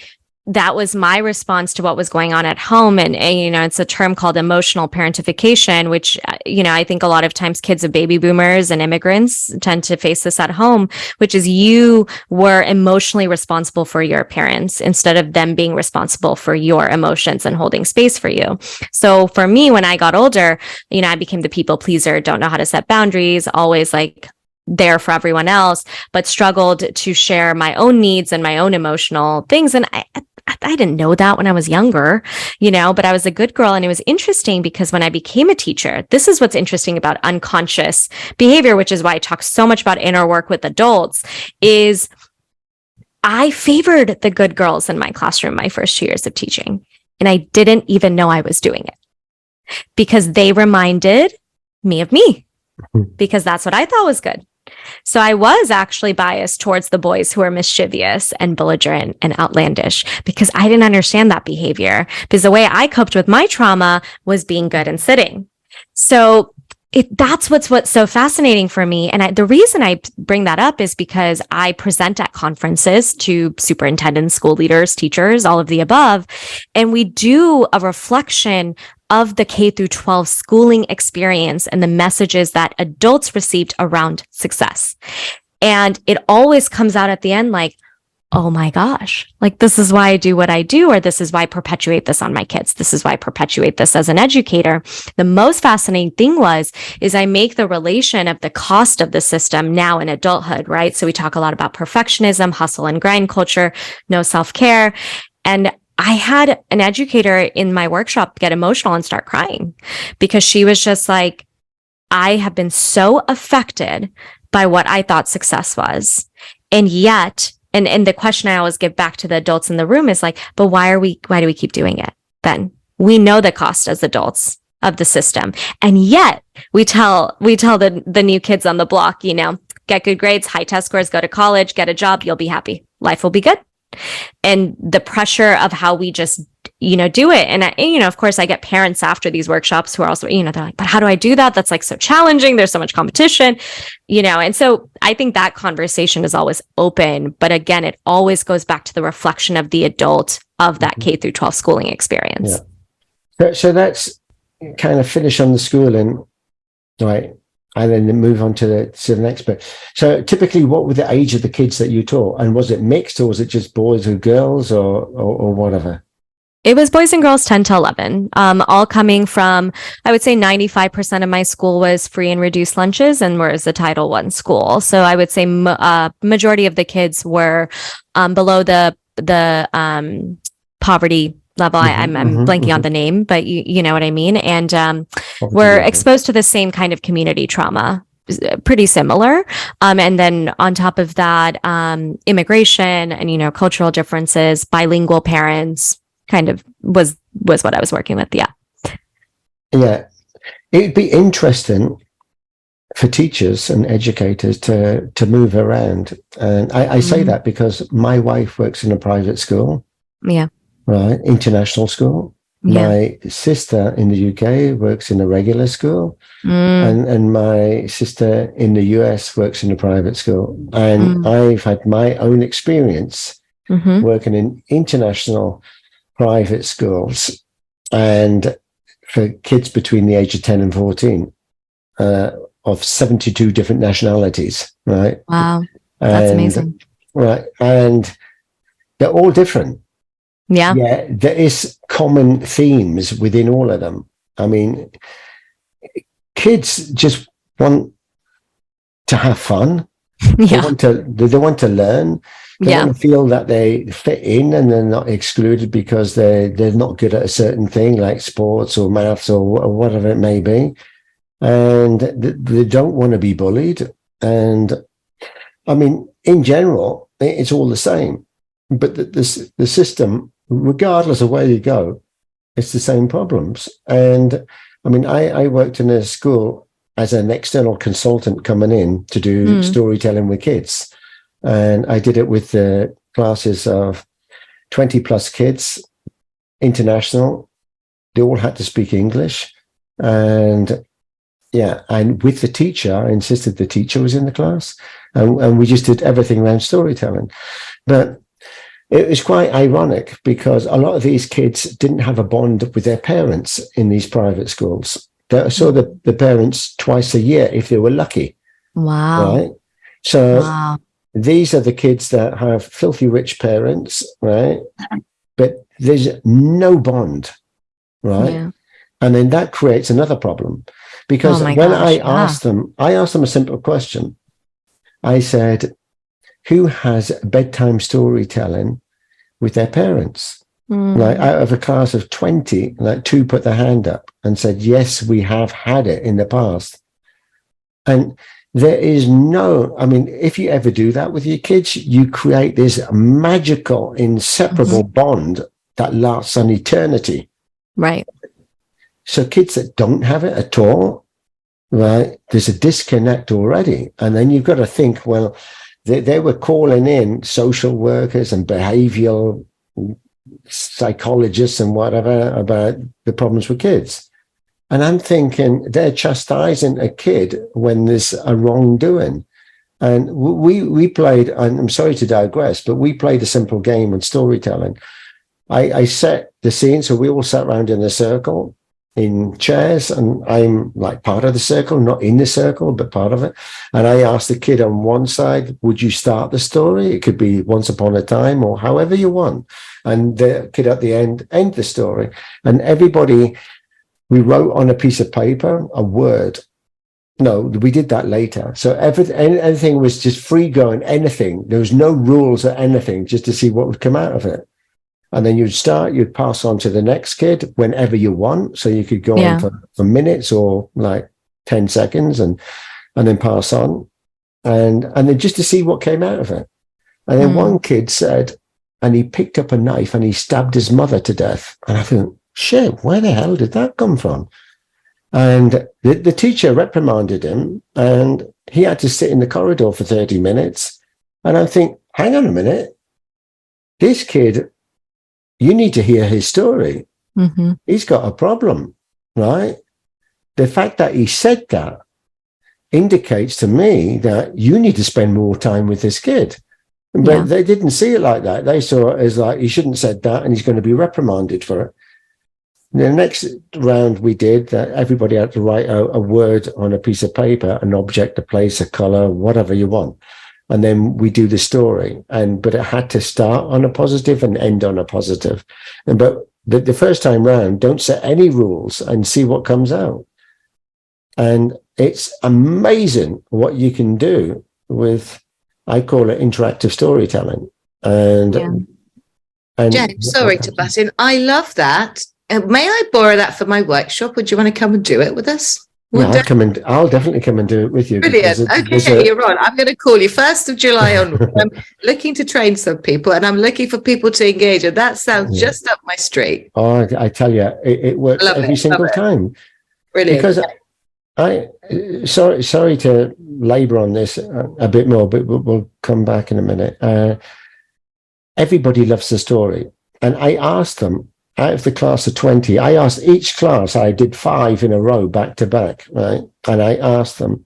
that was my response to what was going on at home. And it's a term called emotional parentification, which, I think a lot of times kids of baby boomers and immigrants tend to face this at home, which is you were emotionally responsible for your parents instead of them being responsible for your emotions and holding space for you. So for me, when I got older, I became the people pleaser, don't know how to set boundaries, always like there for everyone else, but struggled to share my own needs and my own emotional things. And I didn't know that when I was younger, but I was a good girl. And it was interesting because when I became a teacher, this is what's interesting about unconscious behavior, which is why I talk so much about inner work with adults, is I favored the good girls in my classroom my first 2 years of teaching. And I didn't even know I was doing it, because they reminded me of me, because that's what I thought was good. So I was actually biased towards the boys who were mischievous and belligerent and outlandish, because I didn't understand that behavior, because the way I coped with my trauma was being good and sitting. So that's what's so fascinating for me. And the reason I bring that up is because I present at conferences to superintendents, school leaders, teachers, all of the above. And we do a reflection of the K through 12 schooling experience and the messages that adults received around success. And it always comes out at the end like, oh my gosh, like, this is why I do what I do, or this is why I perpetuate this on my kids. This is why I perpetuate this as an educator. The most fascinating thing is I make the relation of the cost of the system now in adulthood, right? So we talk a lot about perfectionism, hustle and grind culture, no self-care. And I had an educator in my workshop get emotional and start crying, because she was just like, I have been so affected by what I thought success was. And yet, and the question I always give back to the adults in the room is like, but why do we keep doing it then? We know the cost as adults of the system. And yet we tell the new kids on the block, get good grades, high test scores, go to college, get a job, you'll be happy. Life will be good. And the pressure of how we just, do it. And, of course, I get parents after these workshops who are also, they're like, but how do I do that? That's like so challenging. There's so much competition, and so I think that conversation is always open. But again, it always goes back to the reflection of the adult of that K through 12 schooling experience. Yeah. So that's kind of finish on the schooling, right? And then move on to the next bit. So typically, what were the age of the kids that you taught? And was it mixed, or was it just boys or girls, or whatever? It was boys and girls 10 to 11, all coming from, I would say 95% of my school was free and reduced lunches, and was a Title I school. So I would say majority of the kids were below the poverty level. I'm blanking on the name, but you know what I mean. And we're exposed to the same kind of community trauma, pretty similar. And then on top of that, immigration and, you know, cultural differences, bilingual parents kind of was what I was working with. Yeah. Yeah. It'd be interesting for teachers and educators to move around. And I say that because my wife works in a private school. Yeah. Right. International school. Yeah. My sister in the UK works in a regular school. And my sister in the US works in a private school. And I've had my own experience working in international private schools and for kids between the age of 10 and 14 of 72 different nationalities, right? Wow. That's amazing. Right. And they're all different. Yeah. Yeah. There is common themes within all of them. I mean, kids just want to have fun. Yeah. They want to learn. They want to feel that they fit in and they're not excluded because they're not good at a certain thing like sports or maths or whatever it may be. And they don't want to be bullied. And I mean, in general, it's all the same. But the system, regardless of where you go, it's the same problems. And I mean, I worked in a school as an external consultant coming in to do storytelling with kids. And I did it with the classes of 20 plus kids, international. They all had to speak English. And and with the teacher, I insisted the teacher was in the class. And we just did everything around storytelling. But it was quite ironic because a lot of these kids didn't have a bond with their parents in these private schools. They saw the parents twice a year if they were lucky. Wow. Right? So these are the kids that have filthy rich parents, right? But there's no bond, right? Yeah. And then that creates another problem because I asked them a simple question. I said, who has bedtime storytelling with their parents? Like out of a class of 20, like 2 put their hand up and said, yes, we have had it in the past. And there is no, I mean, if you ever do that with your kids, you create this magical, inseparable bond that lasts an eternity. Right. So kids that don't have it at all, right, there's a disconnect already. And then you've got to think, well, they were calling in social workers and behavioral psychologists and whatever about the problems with kids. And I'm thinking they're chastising a kid when there's a wrongdoing. And we played, and I'm sorry to digress, but we played a simple game in storytelling. I set the scene, so we all sat around in a circle in chairs, and I'm like part of the circle, not in the circle, but part of it. And I asked the kid on one side, would you start the story? It could be once upon a time or however you want. And the kid at the end the story. And everybody, we wrote on a piece of paper a word. No, we did that later. So everything was just free going, anything. There was no rules or anything, just to see what would come out of it. And then you'd pass on to the next kid whenever you want. So you could go on for minutes or like 10 seconds and then pass on. And then just to see what came out of it. And then one kid said, and he picked up a knife and he stabbed his mother to death. And I thought, shit, where the hell did that come from? And the teacher reprimanded him and he had to sit in the corridor for 30 minutes. And I think, hang on a minute, this kid, you need to hear his story. He's got a problem, right? The fact that he said that indicates to me that you need to spend more time with this kid. But they didn't see it like that. They saw it as like, he shouldn't have said that and he's going to be reprimanded for it. The next round we did that everybody had to write a word on a piece of paper, an object, a place, a color, whatever you want. And then we do the story, but it had to start on a positive and end on a positive. But the first time round, don't set any rules and see what comes out. And it's amazing what you can do with, I call it interactive storytelling. And And Jen, sorry to butt in. I love that. May I borrow that for my workshop? Would you want to come and do it with us? Yeah, I'll definitely come and do it with you. Brilliant. Okay, you're on. I'm going to call you 1st of July onward. I'm looking to train some people, and I'm looking for people to engage. And that sounds just up my street. Oh, I tell you, it works every single time. Brilliant. Because sorry to labor on this a bit more, but we'll come back in a minute. Everybody loves the story. And I asked them, out of the class of 20, I asked each class, I did 5 in a row, back to back, right? And I asked them,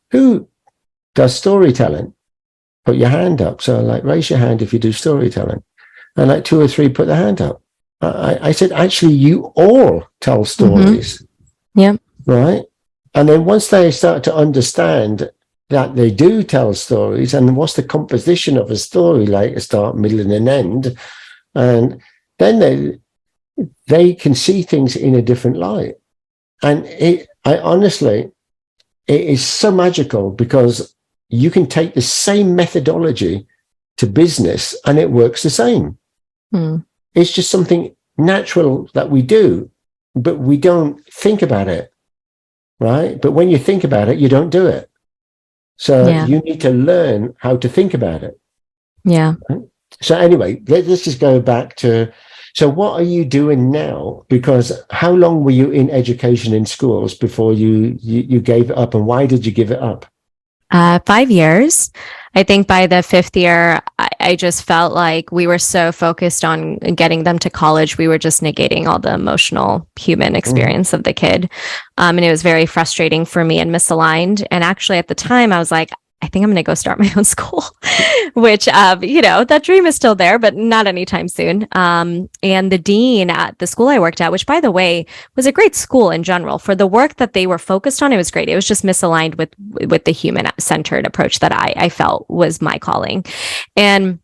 who does storytelling? Put your hand up. So like, raise your hand if you do storytelling. And like 2 or 3 put their hand up. I said, actually, you all tell stories. Yeah. Right? And then once they start to understand that they do tell stories, and what's the composition of a story, like a start, middle, and an end, and then they can see things in a different light. And honestly, it is so magical, because you can take the same methodology to business and it works the same. It's just something natural that we do, but we don't think about it, right? But when you think about it, you don't do it. So you need to learn how to think about it. Yeah. So anyway, let's just go back to, so what are you doing now? Because how long were you in education in schools before you gave it up, and why did you give it up? 5 years. I think by the 5th year, I just felt like we were so focused on getting them to college. We were just negating all the emotional human experience of the kid. And it was very frustrating for me and misaligned. And actually at the time I was like, I think I'm going to go start my own school, which, that dream is still there, but not anytime soon. And the dean at the school I worked at, which by the way, was a great school in general for the work that they were focused on. It was great. It was just misaligned with the human centered approach that I felt was my calling. And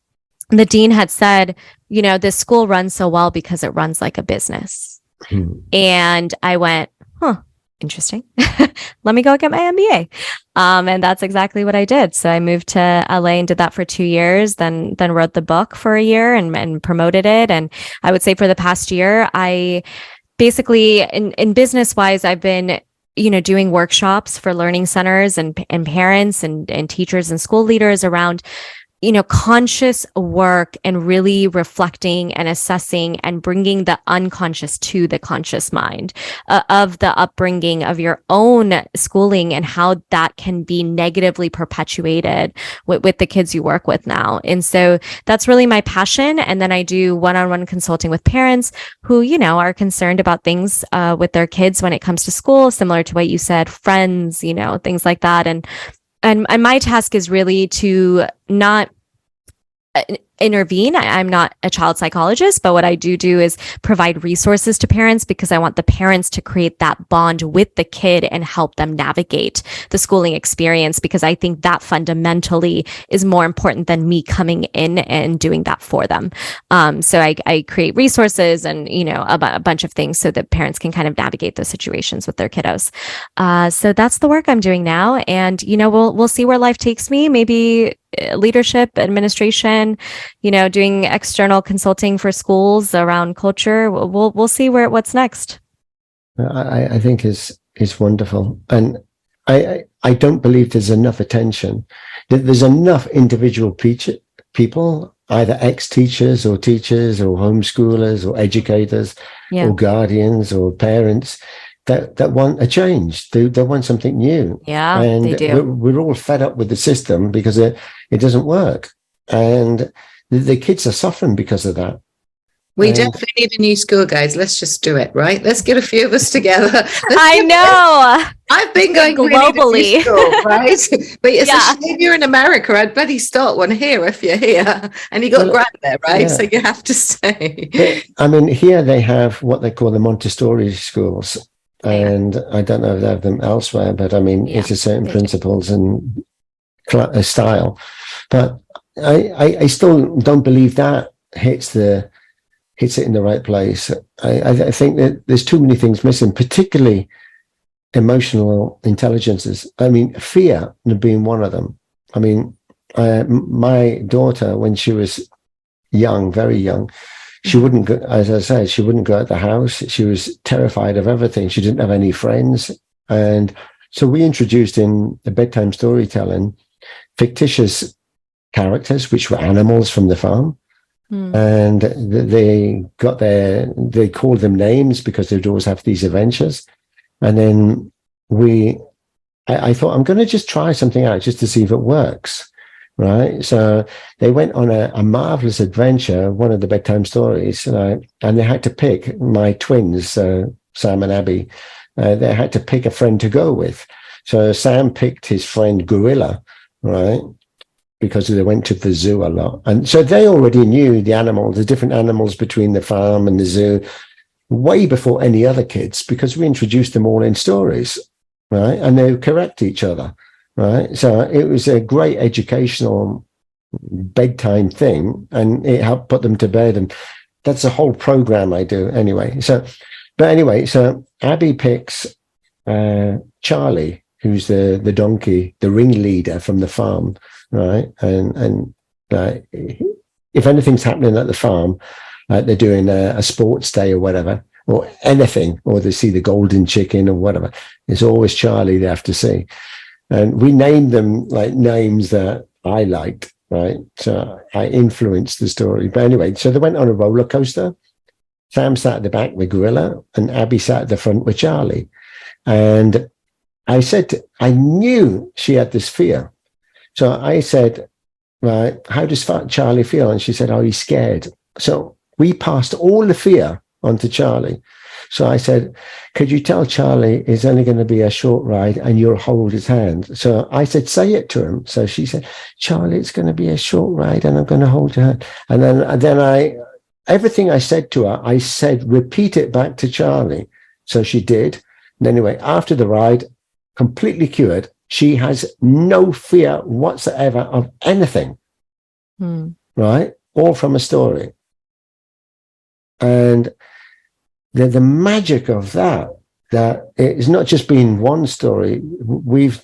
the dean had said, this school runs so well because it runs like a business. And I went, interesting. Let me go get my MBA. And that's exactly what I did. So I moved to LA and did that for 2 years, then wrote the book for a year and promoted it. And I would say for the past year, I basically in business wise, I've been, doing workshops for learning centers and parents and teachers and school leaders around conscious work and really reflecting and assessing and bringing the unconscious to the conscious mind of the upbringing of your own schooling and how that can be negatively perpetuated with the kids you work with now. And so that's really my passion. And then I do one-on-one consulting with parents who, are concerned about things with their kids when it comes to school, similar to what you said, friends, things like that. And my task is really to not intervene. I'm not a child psychologist, but what I do is provide resources to parents, because I want the parents to create that bond with the kid and help them navigate the schooling experience, because I think that fundamentally is more important than me coming in and doing that for them. So I create resources and, a bunch of things so that parents can kind of navigate those situations with their kiddos. So that's the work I'm doing now. And, we'll see where life takes me. Maybe leadership, administration, doing external consulting for schools around culture. We'll see what's next. I think is wonderful. And I don't believe there's enough attention. There's enough individual people, either ex-teachers or teachers or homeschoolers or educators or guardians or parents that want a change. They want something new. Yeah, and they do. We're all fed up with the system because it doesn't work. And the kids are suffering because of that. We definitely need a new school, guys. Let's just do it, right? Let's get a few of us together. I know. I've been going globally, really school, right? But it's a shame you're in America. I'd bet you start one here if you're here, and you got Grant there, right? Yeah. So you have to stay. Here they have what they call the Montessori schools, and I don't know if they have them elsewhere, but it's a certain principles and style. But I still don't believe that hits it in the right place. I think that there's too many things missing, particularly emotional intelligences. Fear being one of them. My daughter, when she was young, very young. She wouldn't go, as I said, she wouldn't go out the house. She was terrified of everything. She didn't have any friends. And so we introduced in the bedtime storytelling fictitious characters, which were animals from the farm. And they called them names because they'd always have these adventures. And then I thought, I'm going to just try something out just to see if it works. Right. So they went on a marvelous adventure, one of the bedtime stories, and they had to pick my twins, Sam and Abby. They had to pick a friend to go with. So Sam picked his friend Gorilla, right? Because they went to the zoo a lot. And so they already knew the different animals between the farm and the zoo way before any other kids, because we introduced them all in stories, right? And they would correct each other, right? So it was a great educational bedtime thing, and it helped put them to bed. And that's a whole program I do anyway. So Abby picks Charlie, who's the donkey, the ringleader from the farm, right? And if anything's happening at the farm, like they're doing a sports day or whatever, or anything, or they see the golden chicken or whatever, it's always Charlie they have to see. And we named them like names that I liked, right? So I influenced the story. But anyway, so they went on a roller coaster. Sam sat at the back with Gorilla, and Abby sat at the front with Charlie. And I knew she had this fear. So I said, right, how does Charlie feel? And she said, oh, he's scared. So we passed all the fear onto Charlie. So I said, could you tell Charlie it's only going to be a short ride and you'll hold his hand? So I said, say it to him. So she said, Charlie, it's going to be a short ride and I'm going to hold your hand. And then everything I said to her, I said, repeat it back to Charlie. So she did. And anyway, after the ride, completely cured, she has no fear whatsoever of anything, right? All from a story. And the magic of that it's not just been one story. We've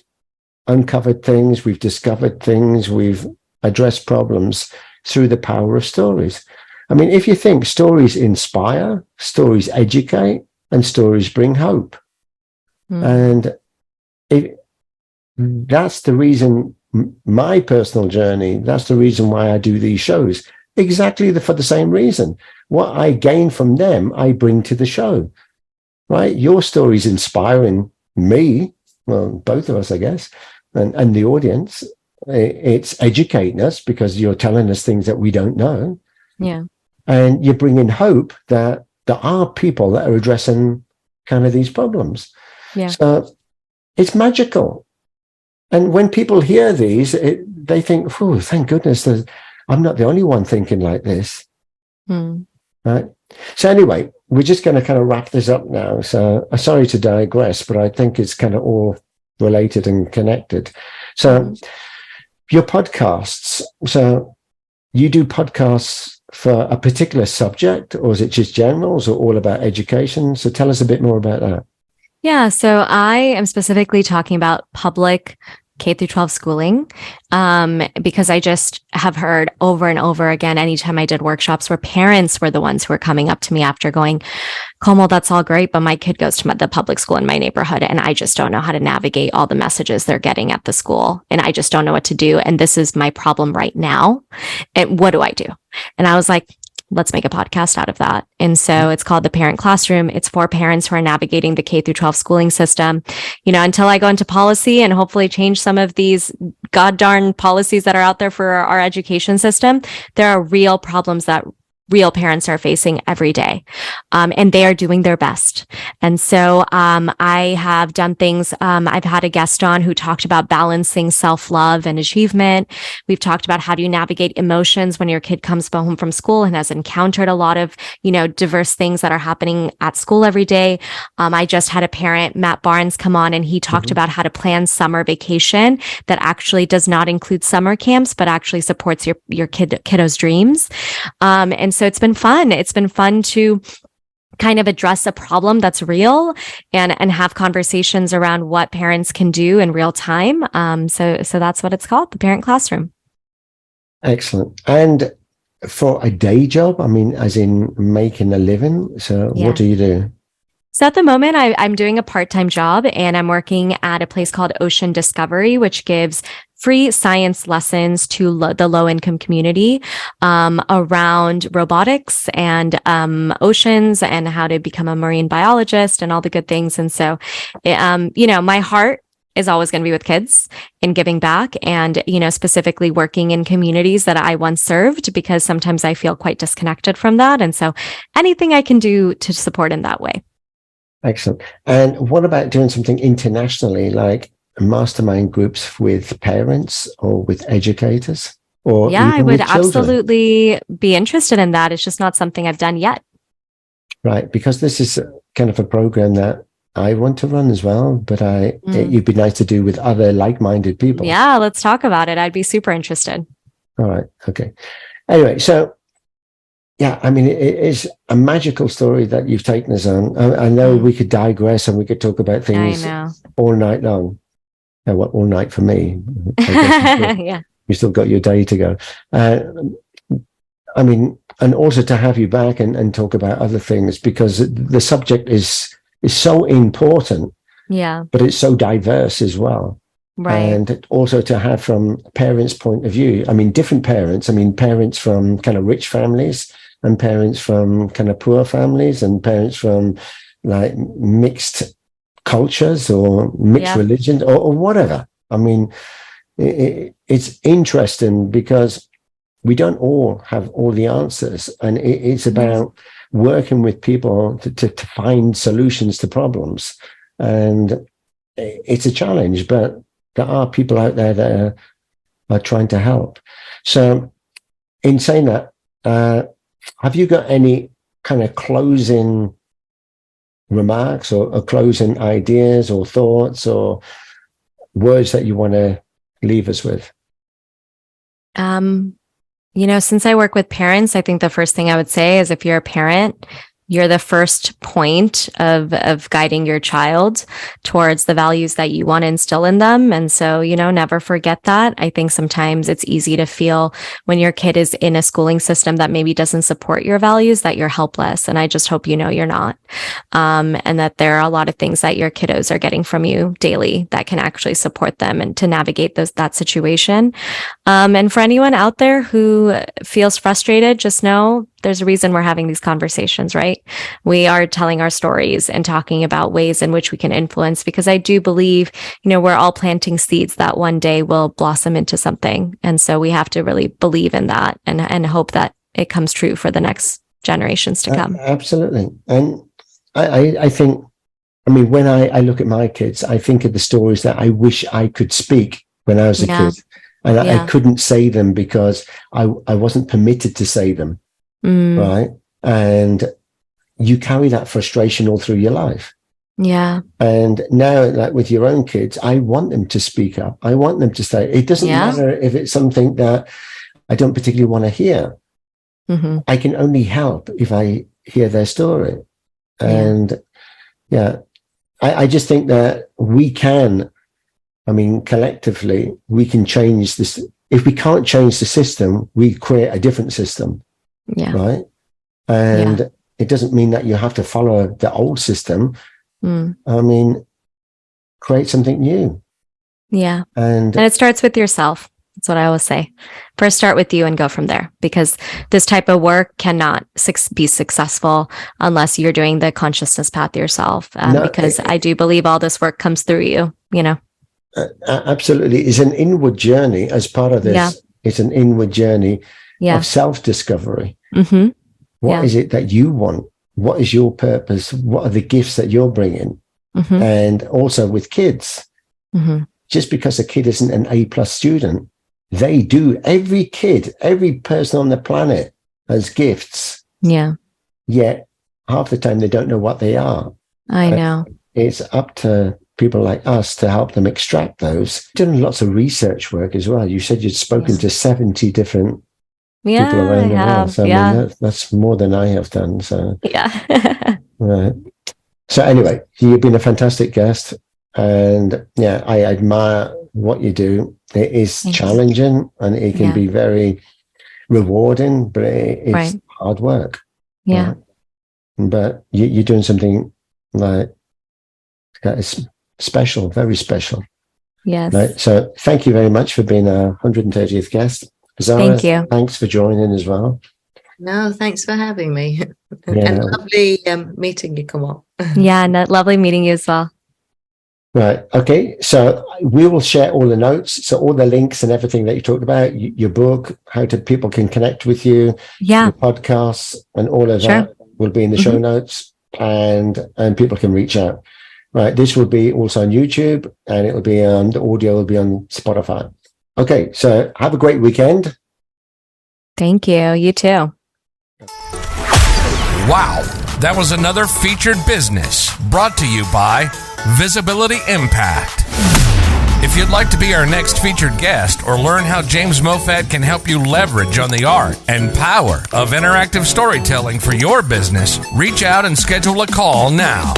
uncovered things, we've discovered things, we've addressed problems through the power of stories. I mean, if you think stories inspire, stories educate, and stories bring hope. And that's the reason, my personal journey, that's the reason why I do these shows. Exactly for the same reason. What I gain from them, I bring to the show, right? Your story's inspiring me, well, both of us, I guess, and the audience. It's educating us because you're telling us things that we don't know. Yeah. And you're bringing hope that there are people that are addressing kind of these problems. Yeah. So it's magical. And when people hear these, they think, oh, thank goodness I'm not the only one thinking like this. Right? So anyway, we're just going to kind of wrap this up now. So sorry to digress, but I think it's kind of all related and connected. So your podcasts, so you do podcasts for a particular subject, or is it just generals or all about education? So tell us a bit more about that. Yeah, so I am specifically talking about public K-12 schooling, because I just have heard over and over again, anytime I did workshops where parents were the ones who were coming up to me after going, Komal, that's all great, but my kid goes to the public school in my neighborhood and I just don't know how to navigate all the messages they're getting at the school. And I just don't know what to do. And this is my problem right now. And what do I do? And I was like, let's make a podcast out of that. And so it's called The Parent Classroom. It's for parents who are navigating the K-12 schooling system. You know, until I go into policy and hopefully change some of these god-darn policies that are out there for our education system, there are real problems that real parents are facing every day. And they are doing their best. And so I have done things. I've had a guest on who talked about balancing self-love and achievement. We've talked about how do you navigate emotions when your kid comes home from school and has encountered a lot of, diverse things that are happening at school every day. I just had a parent, Matt Barnes, come on and he talked about how to plan summer vacation that actually does not include summer camps, but actually supports your kiddo's dreams. And so it's been fun. It's been fun to kind of address a problem that's real and have conversations around what parents can do in real time. So that's what it's called, The Parent Classroom. Excellent. And for a day job? I mean, as in making a living. So what do you do? So at the moment, I'm doing a part-time job, and I'm working at a place called Ocean Discovery, which gives free science lessons to the low-income community around robotics and oceans and how to become a marine biologist and all the good things. And so, my heart is always going to be with kids and giving back and, specifically working in communities that I once served, because sometimes I feel quite disconnected from that. And so anything I can do to support in that way. Excellent. And what about doing something internationally, like mastermind groups with parents or with educators? Or I would absolutely be interested in that. It's just not something I've done yet. Right. Because this is kind of a program that I want to run as well, but it'd be nice to do with other like-minded people. Yeah, let's talk about it. I'd be super interested. All right. Okay. Anyway, so yeah, I mean, it is a magical story that you've taken us on. I know we could digress and we could talk about things all night long. Well, all night for me. Yeah. You still got your day to go. I mean, and also to have you back and talk about other things, because the subject is so important. Yeah. But it's so diverse as well. Right. And also to have from parents' point of view, I mean, different parents, parents from kind of rich families and parents from kind of poor families and parents from like mixed cultures or mixed religions or whatever. I mean, it's interesting because we don't all have all the answers, and it's about working with people to find solutions to problems. And it's a challenge, but there are people out there that are trying to help. So in saying that, have you got any kind of closing remarks or closing ideas or thoughts or words that you want to leave us with? Since I work with parents, I think the first thing I would say is, if you're a parent, you're the first point of guiding your child towards the values that you want to instill in them. And so, never forget that. I think sometimes it's easy to feel when your kid is in a schooling system that maybe doesn't support your values, that you're helpless. And I just hope you're not. And that there are a lot of things that your kiddos are getting from you daily that can actually support them and to navigate that situation. And for anyone out there who feels frustrated, just know there's a reason we're having these conversations, right? We are telling our stories and talking about ways in which we can influence, because I do believe, we're all planting seeds that one day will blossom into something. And so we have to really believe in that and hope that it comes true for the next generations to come. Absolutely. And I think, when I look at my kids, I think of the stories that I wish I could speak when I was a kid. And I couldn't say them because I wasn't permitted to say them. Right. And you carry that frustration all through your life. Yeah. And now, like with your own kids, I want them to speak up. I want them to say, it doesn't matter if it's something that I don't particularly want to hear. Mm-hmm. I can only help if I hear their story. And I just think that we can, collectively, we can change this. If we can't change the system, we create a different system. Yeah. Right. And it doesn't mean that you have to follow the old system. Create something new. Yeah. And it starts with yourself. That's what I always say. First, start with you and go from there, because this type of work cannot be successful unless you're doing the consciousness path yourself. Because I do believe all this work comes through you, Absolutely. It's an inward journey as part of this. Yeah. It's an inward journey of self-discovery. Mm-hmm. What is it that you want? What is your purpose? What are the gifts that you're bringing? Mm-hmm. And also with kids, just because a kid isn't an A+ student, they do. Every kid, every person on the planet has gifts. Yeah. Yet half the time they don't know what they are. I know. It's up to people like us to help them extract those. Doing lots of research work as well. You said you'd spoken to 70 different people around the world. So that's more than I have done. So right. So anyway, you've been a fantastic guest, and I admire what you do. It is challenging, and it can be very rewarding, but it's Right. hard work. Yeah. Right? But you're doing something like that is special, very special. Yes. Right? So thank you very much for being our 130th guest. Zara, Thank you. thanks for joining as well. No, thanks for having me. Yeah. And lovely meeting you, Komal. Yeah. Lovely meeting you as well. Right. Okay. So we will share all the notes. So all the links and everything that you talked about, your book, people can connect with you, Yeah. your podcasts, and all of Sure. that will be in the show notes, and people can reach out. Right. This will be also on YouTube, and it will be on the audio will be on Spotify. Okay. So have a great weekend. Thank you. You too. Wow, that was another Featured Business brought to you by Visibility Impact. If you'd like to be our next featured guest or learn how James Moffat can help you leverage on the art and power of interactive storytelling for your business, reach out and schedule a call now.